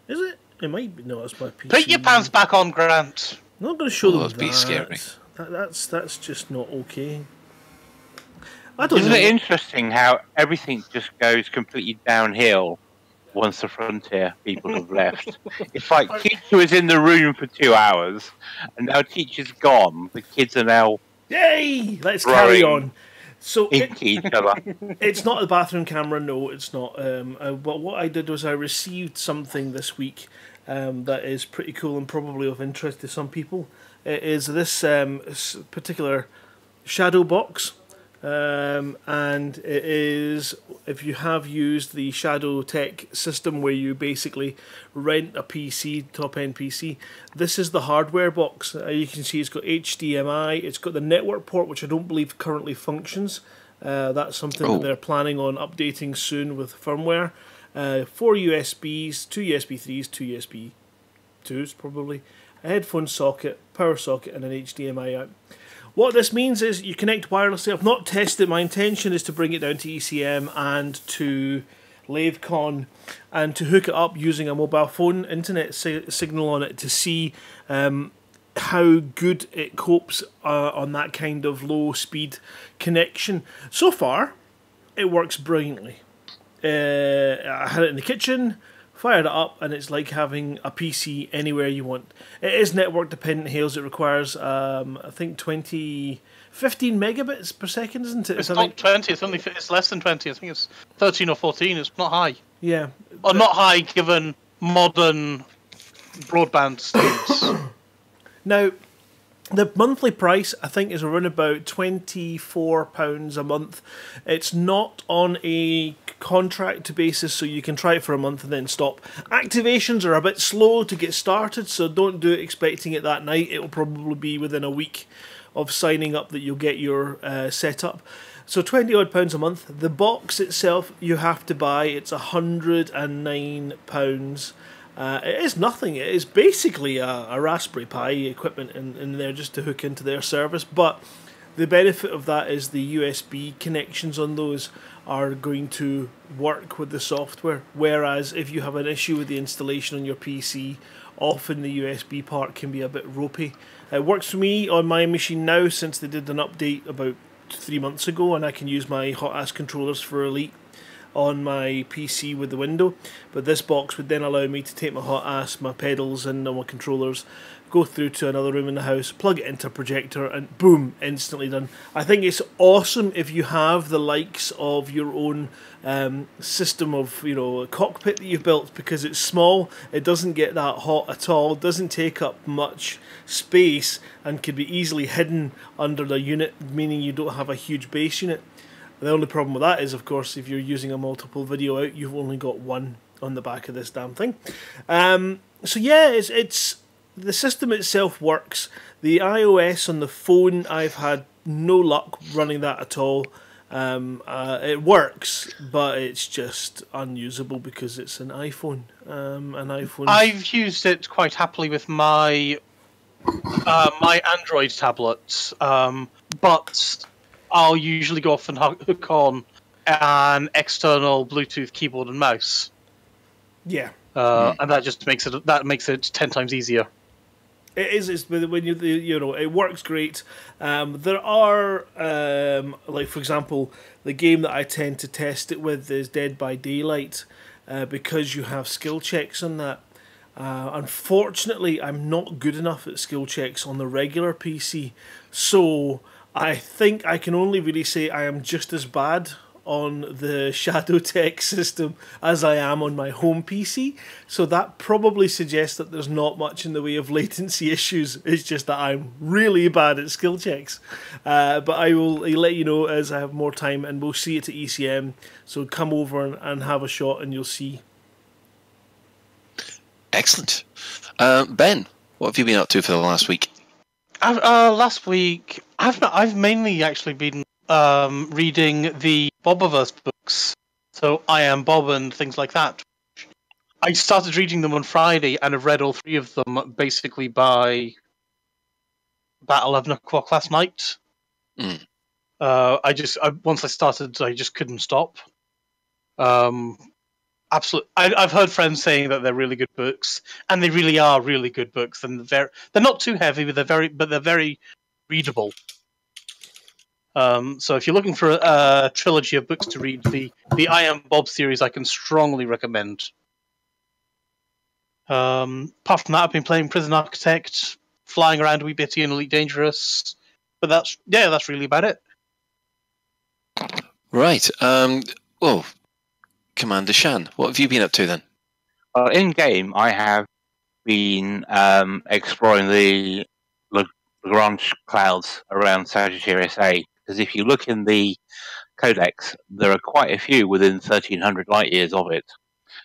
S19: Is it? It might be. No, it's my PC.
S11: Put your pants back on, Grant.
S19: I'm not going to show them
S6: that'd be scary.
S19: That's just not okay.
S12: Isn't it interesting how everything just goes completely downhill once the Frontier people have left? It's like teacher was in the room for 2 hours, and now teacher's gone. The kids are now
S19: yay! Let's carry on. So
S12: into each other.
S19: It's not the bathroom camera. No, it's not. But what I did was I received something this week that is pretty cool and probably of interest to some people. It is this particular shadow box. And it is, if you have used the Shadow Tech system where you basically rent a PC, top-end PC, this is the hardware box. You can see it's got HDMI, it's got the network port, which I don't believe currently functions. That's something that they're planning on updating soon with firmware. 4 USBs, 2 USB 3s, 2 USB 2s probably, a headphone socket, power socket, and an HDMI out. What this means is you connect wirelessly. I've not tested it. My intention is to bring it down to ECM and to LaveCon and to hook it up using a mobile phone internet signal on it to see how good it copes on that kind of low speed connection. So far, it works brilliantly. I had it in the kitchen, fired it up, and it's like having a PC anywhere you want. It is network dependent, Hales. It requires, I think, 15 megabits per second, isn't it?
S11: It's not 20, it's less than 20. I think it's 13 or 14. It's not high.
S19: Yeah.
S11: Or not high given modern broadband speeds.
S19: Now, the monthly price, I think, is around about £24 a month. It's not on a contract basis, so you can try it for a month and then stop. Activations are a bit slow to get started, so don't do it expecting it that night. It will probably be within a week of signing up that you'll get your setup. So £20 a month. The box itself you have to buy. It's £109. It is nothing. It is basically a Raspberry Pi equipment in there just to hook into their service. But the benefit of that is the USB connections on those are going to work with the software. Whereas if you have an issue with the installation on your PC, often the USB part can be a bit ropey. It works for me on my machine now since they did an update about 3 months ago, and I can use my hot-ass controllers for Elite on my PC with the window, but this box would then allow me to take my hot ass, my pedals and my controllers, go through to another room in the house, plug it into a projector, and boom, instantly done. I think it's awesome if you have the likes of your own system of, a cockpit that you've built, because it's small, it doesn't get that hot at all, doesn't take up much space, and can be easily hidden under the unit, meaning you don't have a huge base unit. The only problem with that is, of course, if you're using a multiple video out, you've only got one on the back of this damn thing. So yeah, it's the system itself works. The iOS on the phone, I've had no luck running that at all. It works, but it's just unusable because it's an iPhone.
S11: I've used it quite happily with my my Android tablets, but I'll usually go off and hook on an external Bluetooth keyboard and mouse.
S19: Yeah.
S11: And that just makes it 10 times easier.
S19: It is. It's when it works great. There are like, for example, the game that I tend to test it with is Dead by Daylight, because you have skill checks on that. Unfortunately, I'm not good enough at skill checks on the regular PC, so I think I can only really say I am just as bad on the ShadowTech system as I am on my home PC. So that probably suggests that there's not much in the way of latency issues. It's just that I'm really bad at skill checks. But I'll let you know as I have more time, and we'll see it at ECM. So come over and have a shot and you'll see.
S6: Excellent. Ben, what have you been up to for the last week?
S11: Last week, I've mainly actually been reading the Bobiverse books. So I Am Bob and things like that. I started reading them on Friday and have read all 3 of them basically by about 11 o'clock last night. Once I started, I just couldn't stop. Absolutely, I've heard friends saying that they're really good books, and they really are really good books. And they're not too heavy, but they're very readable. So if you're looking for a trilogy of books to read, the I Am Bob series I can strongly recommend. Apart from that, I've been playing Prison Architect, flying around a wee bit in Elite Dangerous, but that's really about it.
S6: Right. Well, Commander Shan, what have you been up to then?
S12: In game, I have been exploring the Lagrange clouds around Sagittarius A. Because if you look in the codex, there are quite a few within 1,300 light years of it.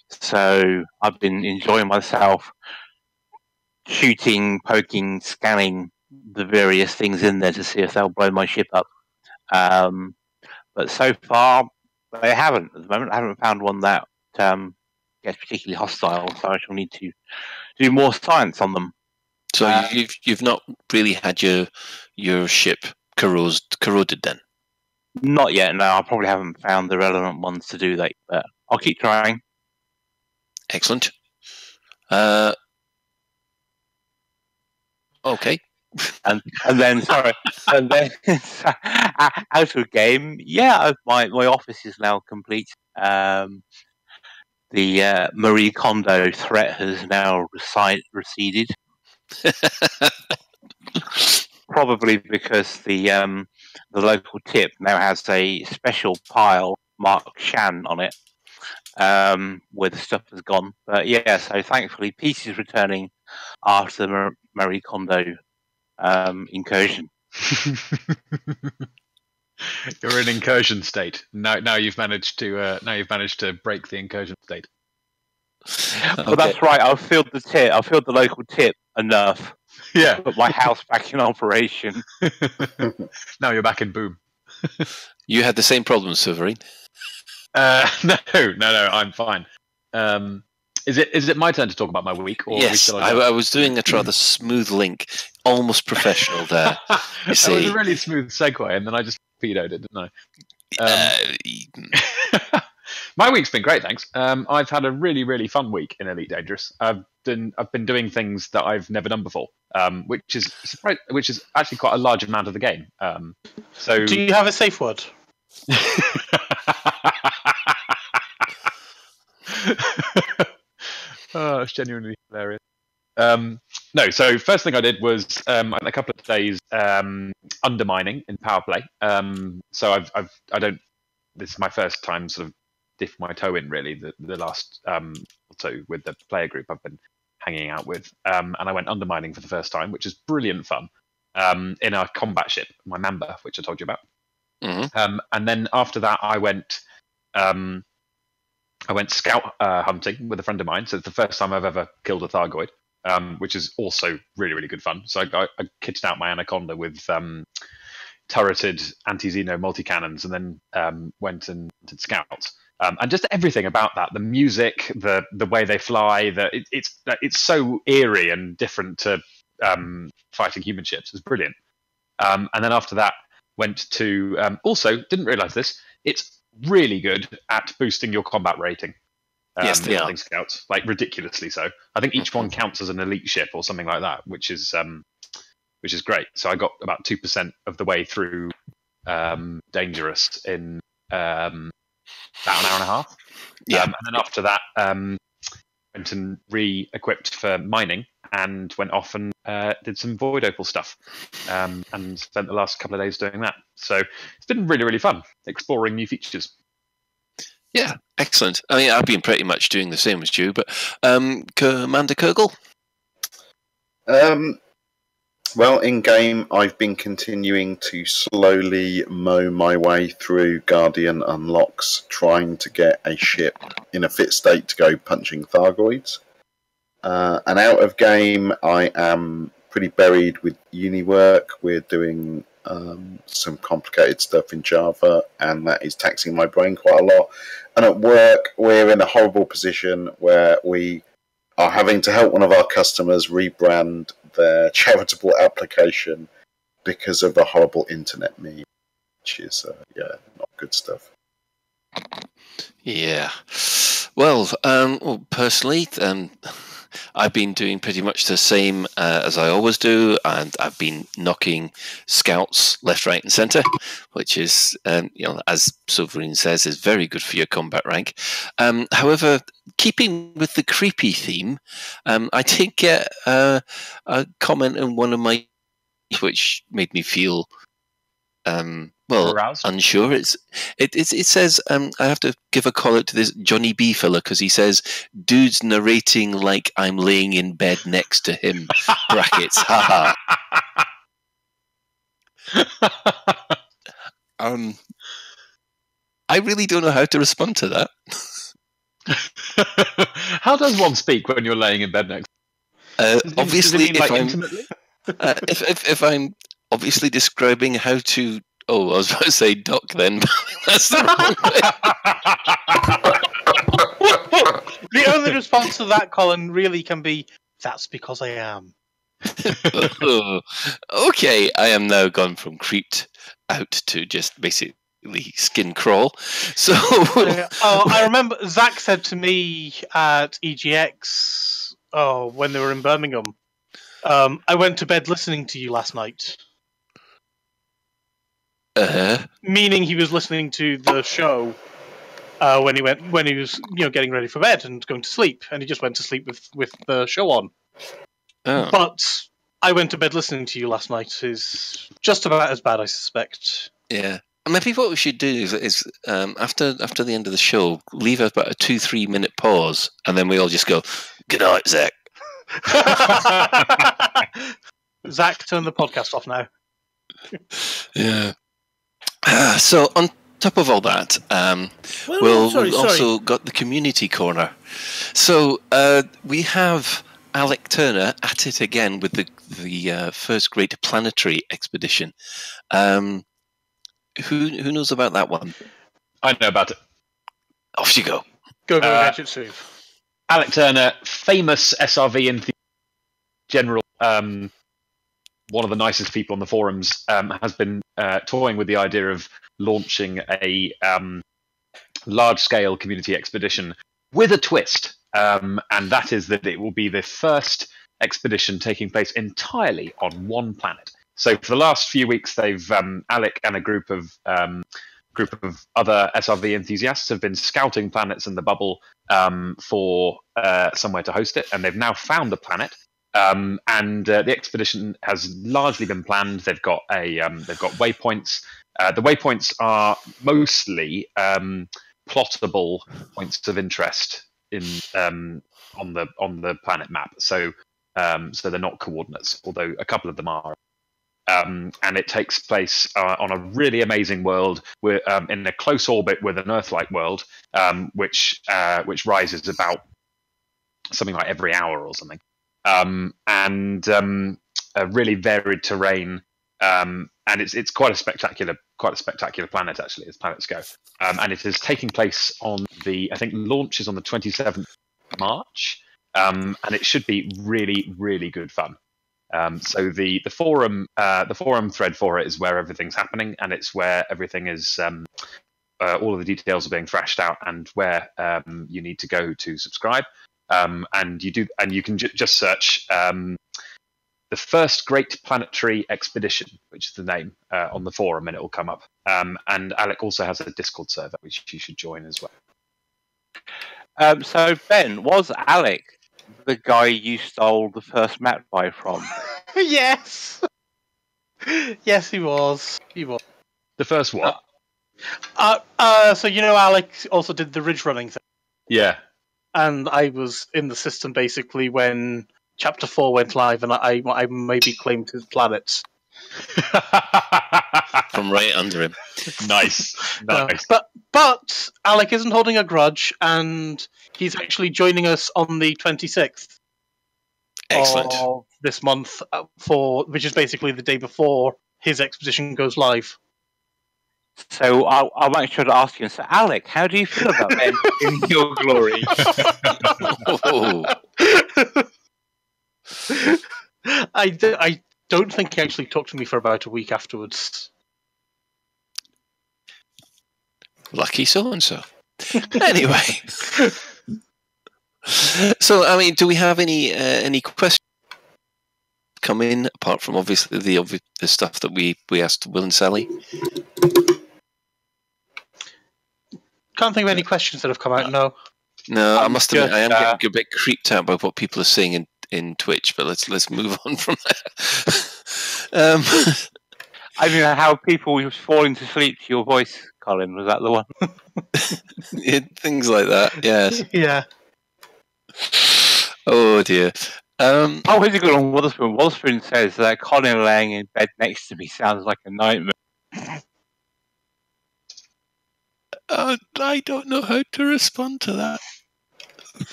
S12: So I've been enjoying myself shooting, poking, scanning the various things in there to see if they'll blow my ship up. But so far, they haven't. At the moment, I haven't found one that gets particularly hostile, so I shall need to do more science on them.
S6: So you've not really had your ship corroded then?
S12: Not yet, no. I probably haven't found the relevant ones to do that, but I'll keep trying.
S6: Excellent. Okay.
S12: And then out of game, yeah, my office is now complete. The Marie Kondo threat has now receded. Probably because the local tip now has a special pile marked Shan on it, where the stuff has gone. But yeah, so thankfully peace is returning after the Marie Kondo incursion.
S7: You're in incursion state. Now you've managed to break the incursion state.
S12: Well, that's right. I've filled the local tip enough.
S7: Yeah.
S12: To put my house back in operation.
S7: Now you're back in boom.
S6: You had the same problem, Sovereign.
S7: No, I'm fine. Is it my turn to talk about my week? Or
S6: yes, I was doing a rather smooth link, almost professional there.
S7: That was a really smooth segue, and then I just vetoed it, didn't I? My week's been great, thanks. I've had a really, really fun week in Elite Dangerous. I've been doing things that I've never done before, which is actually quite a large amount of the game. So,
S11: do you have a safe word?
S7: Oh, it's genuinely hilarious. No, so first thing I did was a couple of days undermining in power play. So this is my first time sort of dip my toe in really the last or so with the player group I've been hanging out with, and I went undermining for the first time, which is brilliant fun, in a combat ship, my Mamba, which I told you about.
S6: Mm-hmm.
S7: And then after that I went scout hunting with a friend of mine. So it's the first time I've ever killed a Thargoid, which is also really, really good fun. So I kitted out my Anaconda with turreted anti-Xeno multi-cannons, and then went and did scouts. And just everything about that, the music, the way they fly, it's so eerie and different to fighting human ships. It's brilliant. And then after that, went to also didn't realise this. It's really good at boosting your combat rating.
S6: Yes, they are.
S7: Scouts, like ridiculously so. I think each one counts as an elite ship or something like that, which is great. So I got about 2% of the way through Dangerous in about an hour and a half.
S6: Yeah.
S7: And then after that, went and re-equipped for mining and went off and did some Void Opal stuff and spent the last couple of days doing that. So it's been really, really fun exploring new features.
S6: Yeah, excellent. I mean, I've been pretty much doing the same as you, but Commander Kurgle?
S8: Well, in game, I've been continuing to slowly mow my way through Guardian unlocks, trying to get a ship in a fit state to go punching Thargoids. And out of game, I am pretty buried with uni work. We're doing some complicated stuff in Java, and that is taxing my brain quite a lot. And at work, we're in a horrible position where we are having to help one of our customers rebrand their charitable application because of a horrible internet meme, which is, not good stuff.
S6: Yeah. Well, personally, I've been doing pretty much the same as I always do, and I've been knocking scouts left, right, and centre, which is, as Sovereign says, is very good for your combat rank. However, keeping with the creepy theme, I did get a comment in one of my, which made me feel
S7: aroused?
S6: unsure. It says I have to give a call out to this Johnny B fella because he says dude's narrating like I'm laying in bed next to him. Brackets. Haha. I really don't know how to respond to that.
S7: How does one speak when you're laying in bed next?
S6: Obviously,
S7: like intimately?
S6: if I'm obviously describing how to. Oh, I was about to say duck then. That's the wrong way.
S11: The only response to that, Colin, really can be, that's because I am.
S6: Okay, I am now gone from creeped out to just basically skin crawl. So,
S11: I remember Zach said to me at EGX, when they were in Birmingham, I went to bed listening to you last night. Meaning he was listening to the show when he was getting ready for bed and going to sleep, and he just went to sleep with the show on.
S6: Oh.
S11: But I went to bed listening to you last night is just about as bad, I suspect.
S6: Yeah. Maybe what we should do is after the end of the show, leave about a 2-3 minute pause, and then we all just go, "Good night, Zach."
S11: Zach, turn the podcast off now.
S6: Yeah. So on top of all that, we've also got the community corner. So we have Alec Turner at it again with the first great planetary expedition. Who knows about that one?
S7: I know about it.
S6: Off you go.
S11: Go, Gadget Steve.
S7: Alec Turner, famous SRV and general, one of the nicest people on the forums, has been toying with the idea of launching a large-scale community expedition with a twist, and that is that it will be the first expedition taking place entirely on one planet. So for the last few weeks, they've Alec and a group of other SRV enthusiasts have been scouting planets in the bubble for somewhere to host it, and they've now found a planet. And the expedition has largely been planned. They've got waypoints. The waypoints are mostly plottable points of interest on the planet map. So they're not coordinates, although a couple of them are. And it takes place on a really amazing world. We're in a close orbit with an Earth-like world, which rises about something like every hour or something. And a really varied terrain, and it's quite a spectacular planet actually, as planets go. And it is taking place on I think launch is on the 27th of March, and it should be really, really good fun. So the forum thread for it is where everything's happening, and it's where everything is. All of the details are being thrashed out, and where you need to go to subscribe. And you can just search the first Great Planetary Expedition, which is the name on the forum, and it will come up. And Alec also has a Discord server, which you should join as well.
S12: So Ben, was Alec the guy you stole the first map by from?
S11: Yes. Yes, he was. He was.
S7: The first what?
S11: So Alec also did the ridge running thing.
S7: Yeah.
S11: And I was in the system basically when Chapter 4 went live, and I maybe claimed his planets.
S6: From right under him.
S7: Nice.
S11: But Alec isn't holding a grudge, and he's actually joining us on the 26th.
S6: Excellent.
S11: Of this month, which is basically the day before his expedition goes live.
S12: So I'll make sure to ask you. So, Alec, how do you feel about Ben in your glory?
S11: I don't think he actually talked to me for about a week afterwards.
S6: Lucky so-and-so. Anyway. So, I mean, do we have any questions come in, apart from obviously the stuff that we asked Will and Sally?
S11: Can't think of any questions that have come out, no.
S6: No, I must admit, I am getting a bit creeped out by what people are saying in Twitch, but let's move on from there.
S12: I mean, how people were falling to sleep to your voice, Colin, was that the one?
S6: Things like that, yes.
S11: Yeah.
S6: Oh dear.
S12: Oh, here's a good one. Waterspoon. Waterspoon says that Colin laying in bed next to me sounds like a nightmare.
S6: I don't know how to respond to that.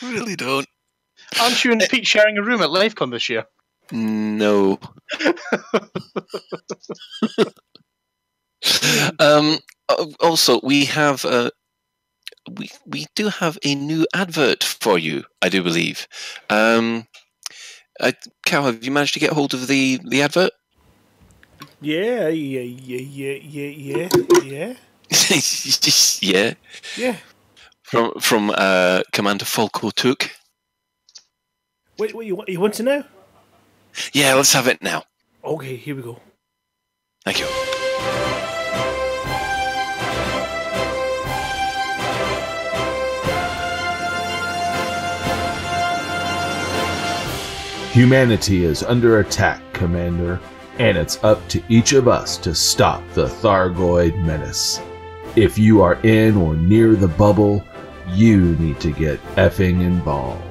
S6: I really don't.
S11: Aren't you and Pete sharing a room at LaveCon this year?
S6: No. Also, we have we do have a new advert for you, I do believe. Cal, have you managed to get hold of the advert?
S19: Yeah.
S6: Yeah.
S19: Yeah.
S6: From Commander Falco Took.
S19: Wait, you want to know?
S6: Yeah, let's have it now.
S19: Okay, here we go.
S6: Thank you.
S20: Humanity is under attack, Commander, and it's up to each of us to stop the Thargoid menace. If you are in or near the bubble, you need to get effing involved.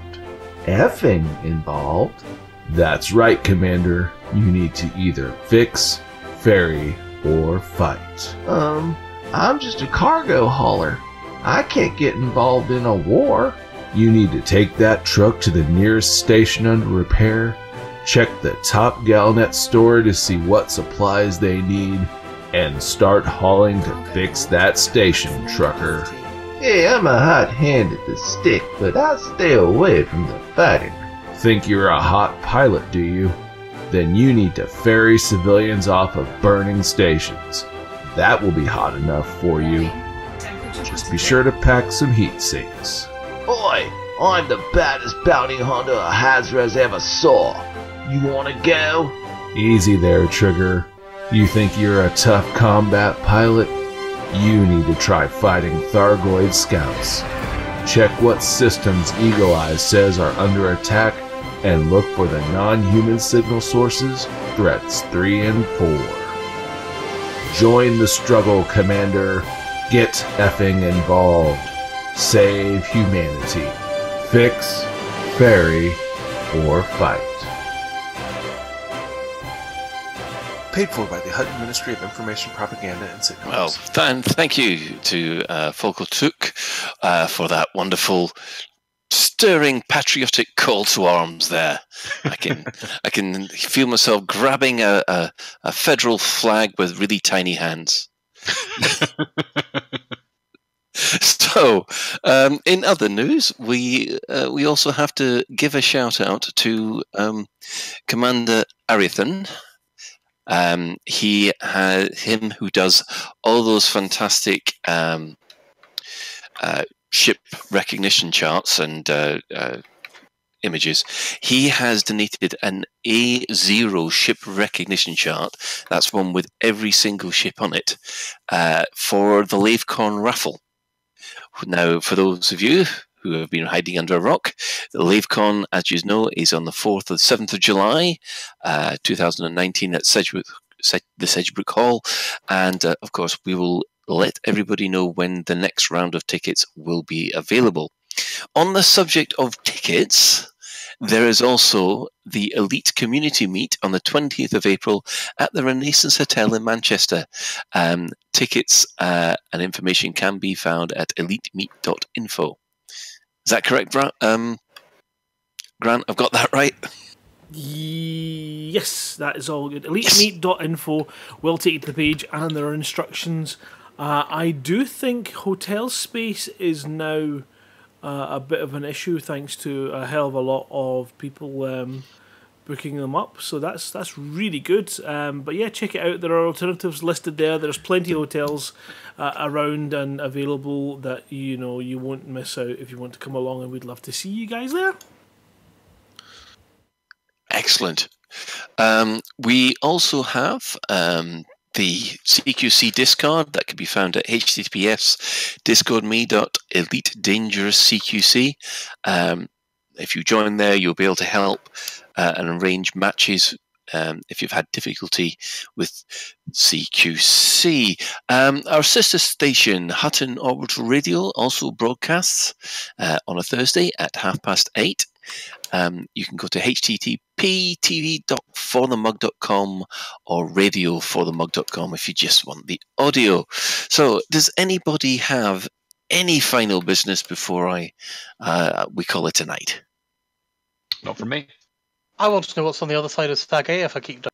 S20: Effing involved? That's right, Commander. You need to either fix, ferry, or fight.
S21: I'm just a cargo hauler. I can't get involved in a war.
S20: You need to take that truck to the nearest station under repair, check the top GalNet store to see what supplies they need, and start hauling to fix that station, trucker.
S21: Yeah, I'm a hot hand at the stick, but I stay away from the fighting.
S20: Think you're a hot pilot, do you? Then you need to ferry civilians off of burning stations. That will be hot enough for you. Just be sure to pack some heat sinks.
S21: Oi, I'm the baddest bounty hunter a Hazra's ever saw. You wanna go?
S20: Easy there, Trigger. You think you're a tough combat pilot? You need to try fighting Thargoid scouts. Check what systems Eagle Eye says are under attack and look for the non-human signal sources, threats 3 and 4. Join the struggle, Commander. Get effing involved. Save humanity. Fix, ferry, or fight.
S22: Paid for by the Hutton Ministry of Information, Propaganda, and Sitcoms.
S6: Well, thank you to Falco Took for that wonderful stirring patriotic call to arms there. I can feel myself grabbing a federal flag with really tiny hands. So, in other news, we also have to give a shout out to Commander Arithan. Him who does all those fantastic ship recognition charts and images. He has donated an A0 ship recognition chart. That's one with every single ship on it for the LaveCon raffle. Now, for those of you who have been hiding under a rock, the LaveCon, as you know, is on the 4th and 7th of July, 2019 at the Sedgebrook Hall. And, of course, we will let everybody know when the next round of tickets will be available. On the subject of tickets, there is also the Elite Community Meet on the 20th of April at the Renaissance Hotel in Manchester. Tickets and information can be found at elitemeet.info. Is that correct, Grant? I've got that right?
S19: Yes, that is all good. Elitemeet.info will take you to the page, and there are instructions. I do think hotel space is now a bit of an issue, thanks to a hell of a lot of people booking them up. So that's really good. But yeah, check it out. There are alternatives listed there. There's plenty of hotels around and available that you won't miss out if you want to come along, and we'd love to see you guys there.
S6: Excellent. We also have the CQC Discord that can be found at https://discordme.elitedangerouscqc. If you join there, you'll be able to help and arrange matches if you've had difficulty with CQC. Our sister station, Hutton Orbital Radio, also broadcasts on a Thursday at 8:30. You can go to http://tv.forthemug.com or radioforthemug.com if you just want the audio. So, does anybody have any final business before we call it a night?
S7: Not from me.
S11: I want to know what's on the other side of Stag A if I keep.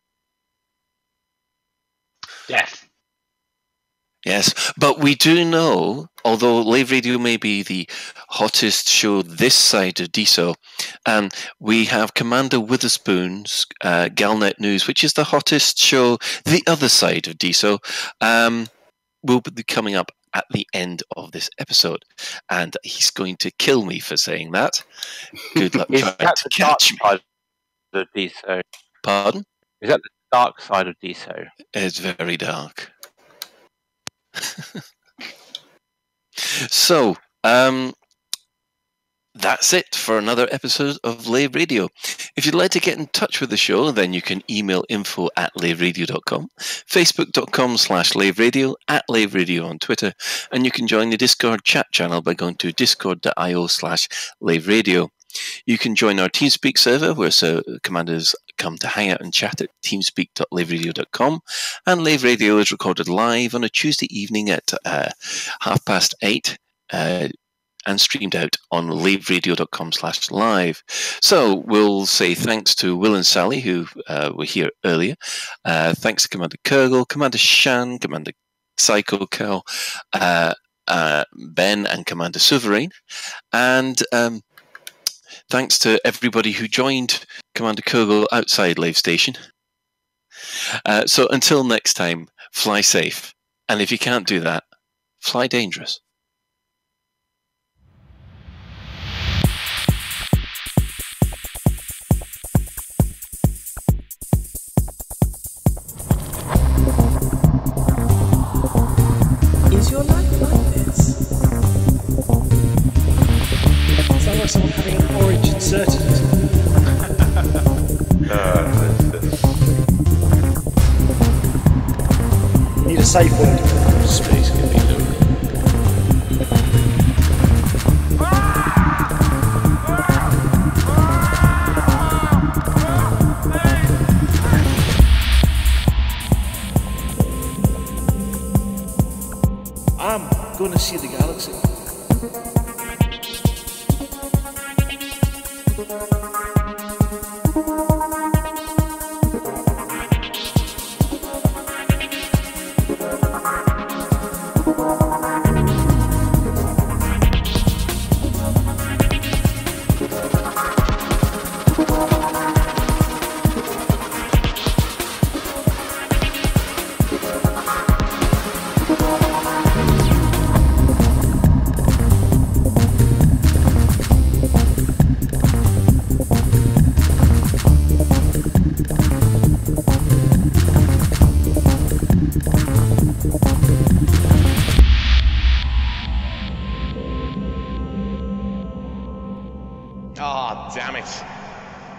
S7: Death.
S6: Yes, but we do know, although Lave Radio may be the hottest show this side of DSO, we have Commander Witherspoon's GalNet News, which is the hottest show the other side of DSO, will be coming up at the end of this episode. And he's going to kill me for saying that. Good luck
S12: Is
S6: trying
S12: that
S6: to
S12: the
S6: catch me.
S12: dark side of DSO?
S6: Pardon?
S12: Is that the dark side of DSO?
S6: It's very dark. So, that's it for another episode of Lave Radio. If you'd like to get in touch with the show, then you can email info@laveradio.com, facebook.com/laveradio, @laveradio on Twitter, and you can join the Discord chat channel by going to discord.io/laveradio. You can join our TeamSpeak server, where commanders come to hang out and chat at teamspeak.laveradio.com. And Lave Radio is recorded live on a Tuesday evening at 8:30 and streamed out on laveradio.com/live. So we'll say thanks to Will and Sally, who were here earlier. Thanks to Commander Kurgle, Commander Shan, Commander Psycho Cal, Ben, and Commander Sovereign. And thanks to everybody who joined Commander Kurgle outside Lave Station. So until next time, fly safe. And if you can't do that, fly dangerous.
S2: Is your life like this? Sounds like someone having an orange inserted. Need a safe word. Space can be lonely. I'm going to see the galaxy.
S22: Ah, damn it.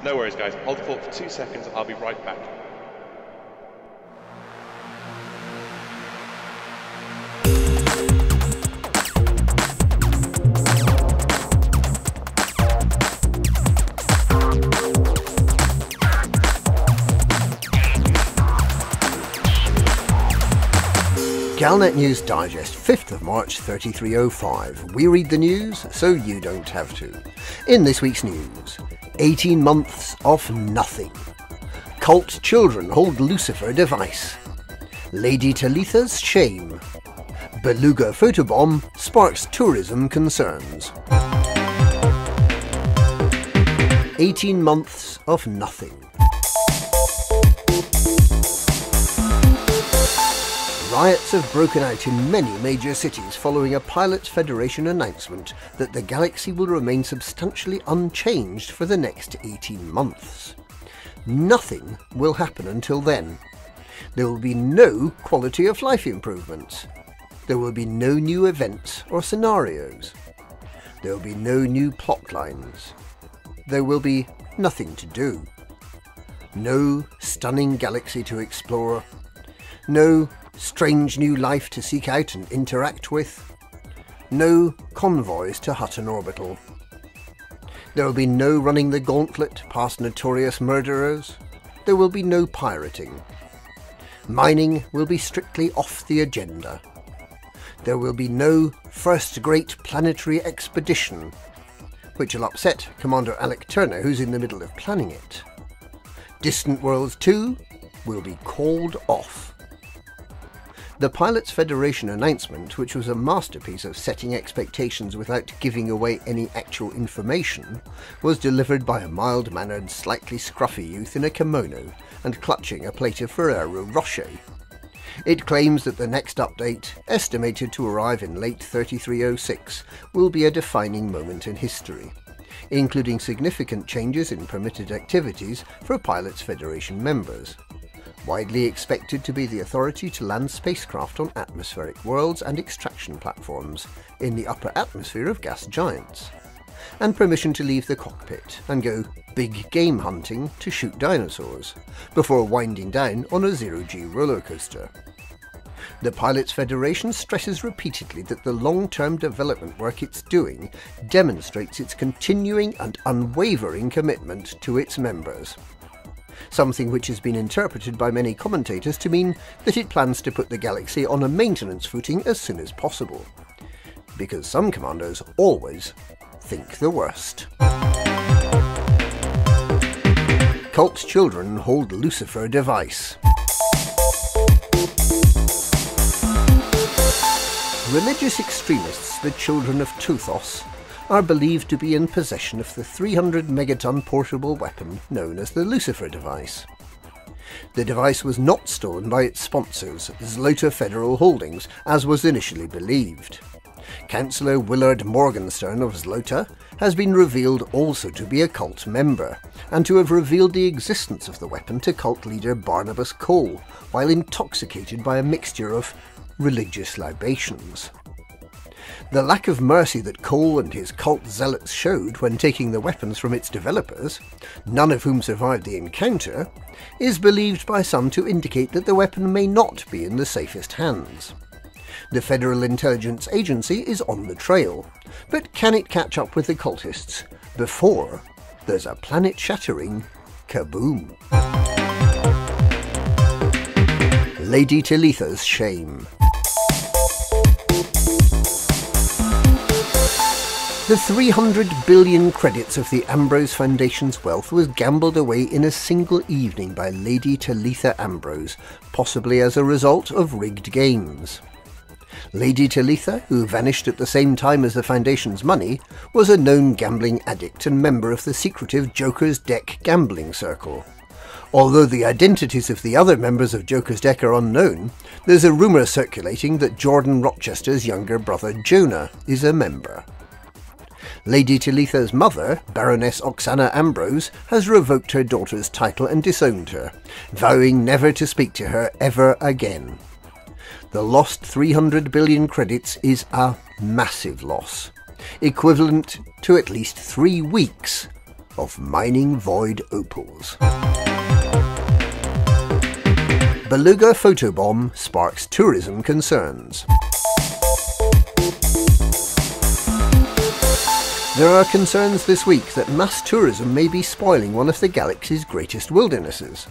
S22: No worries, guys. Hold the fort for 2 seconds. I'll be right back.
S3: GalNet News Digest, 5th of March 3305. We read the news so you don't have to. In this week's news, 18 months of nothing. Cult children hold Lucifer device. Lady Talitha's shame. Beluga photobomb sparks tourism concerns. 18 months of nothing. Riots have broken out in many major cities following a Pilots Federation announcement that the galaxy will remain substantially unchanged for the next 18 months. Nothing will happen until then. There will be no quality of life improvements. There will be no new events or scenarios. There will be no new plot lines. There will be nothing to do. No stunning galaxy to explore. No strange new life to seek out and interact with. No convoys to Hutton Orbital. There will be no running the gauntlet past notorious murderers. There will be no pirating. Mining will be strictly off the agenda. There will be no first great planetary expedition, which will upset Commander Alec Turner, who's in the middle of planning it. Distant Worlds 2 will be called off. The Pilots Federation announcement, which was a masterpiece of setting expectations without giving away any actual information, was delivered by a mild-mannered, slightly scruffy youth in a kimono and clutching a plate of Ferrero Rocher. It claims that the next update, estimated to arrive in late 3306, will be a defining moment in history, including significant changes in permitted activities for Pilots Federation members. Widely expected to be the authority to land spacecraft on atmospheric worlds and extraction platforms in the upper atmosphere of gas giants, and permission to leave the cockpit and go big game hunting to shoot dinosaurs, before winding down on a zero-G roller coaster. The Pilots Federation stresses repeatedly that the long-term development work it's doing demonstrates its continuing and unwavering commitment to its members. Something which has been interpreted by many commentators to mean that it plans to put the galaxy on a maintenance footing as soon as possible. Because some commanders always think the worst. Cult children hold Lucifer device. Religious extremists, the children of Tuthos, are believed to be in possession of the 300 megaton portable weapon known as the Lucifer device. The device was not stolen by its sponsors, Zlota Federal Holdings, as was initially believed. Councillor Willard Morgenstern of Zlota has been revealed also to be a cult member, and to have revealed the existence of the weapon to cult leader Barnabas Cole, while intoxicated by a mixture of religious libations. The lack of mercy that Cole and his cult zealots showed when taking the weapons from its developers, none of whom survived the encounter, is believed by some to indicate that the weapon may not be in the safest hands. The Federal Intelligence Agency is on the trail, but can it catch up with the cultists before there's a planet-shattering kaboom? Lady Talitha's shame. The 300 billion credits of the Ambrose Foundation's wealth was gambled away in a single evening by Lady Talitha Ambrose, possibly as a result of rigged games. Lady Talitha, who vanished at the same time as the Foundation's money, was a known gambling addict and member of the secretive Joker's Deck gambling circle. Although the identities of the other members of Joker's Deck are unknown, there's a rumour circulating that Jordan Rochester's younger brother Jonah is a member. Lady Talitha's mother, Baroness Oksana Ambrose, has revoked her daughter's title and disowned her, vowing never to speak to her ever again. The lost 300 billion credits is a massive loss, equivalent to at least 3 weeks of mining void opals. Beluga photobomb sparks tourism concerns. There are concerns this week that mass tourism may be spoiling one of the galaxy's greatest wildernesses.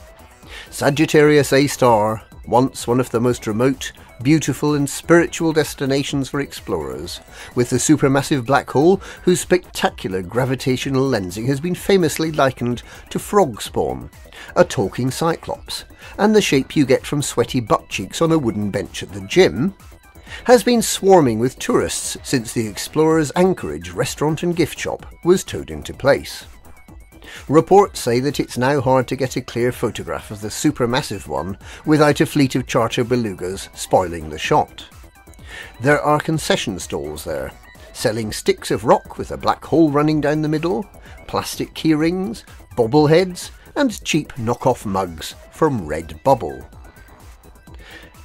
S3: Sagittarius A star, once one of the most remote, beautiful and spiritual destinations for explorers, with the supermassive black hole whose spectacular gravitational lensing has been famously likened to frog spawn, a talking cyclops, and the shape you get from sweaty butt cheeks on a wooden bench at the gym, has been swarming with tourists since the Explorer's Anchorage restaurant and gift shop was towed into place. Reports say that it's now hard to get a clear photograph of the supermassive one without a fleet of charter belugas spoiling the shot. There are concession stalls there, selling sticks of rock with a black hole running down the middle, plastic key rings, bobbleheads, and cheap knockoff mugs from Redbubble.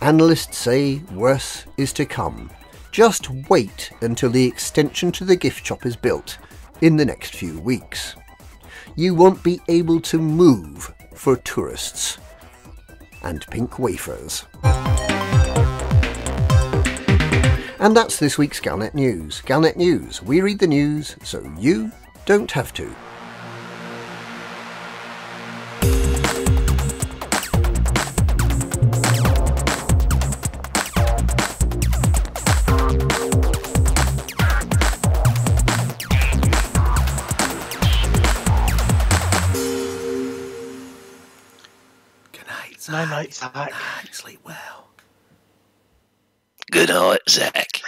S3: Analysts say worse is to come. Just wait until the extension to the gift shop is built in the next few weeks. You won't be able to move for tourists and pink wafers. And that's this week's GalNet News. GalNet News. We read the news so you don't have to.
S11: Night, Zach.
S19: Sleep well.
S6: Good night, Zach.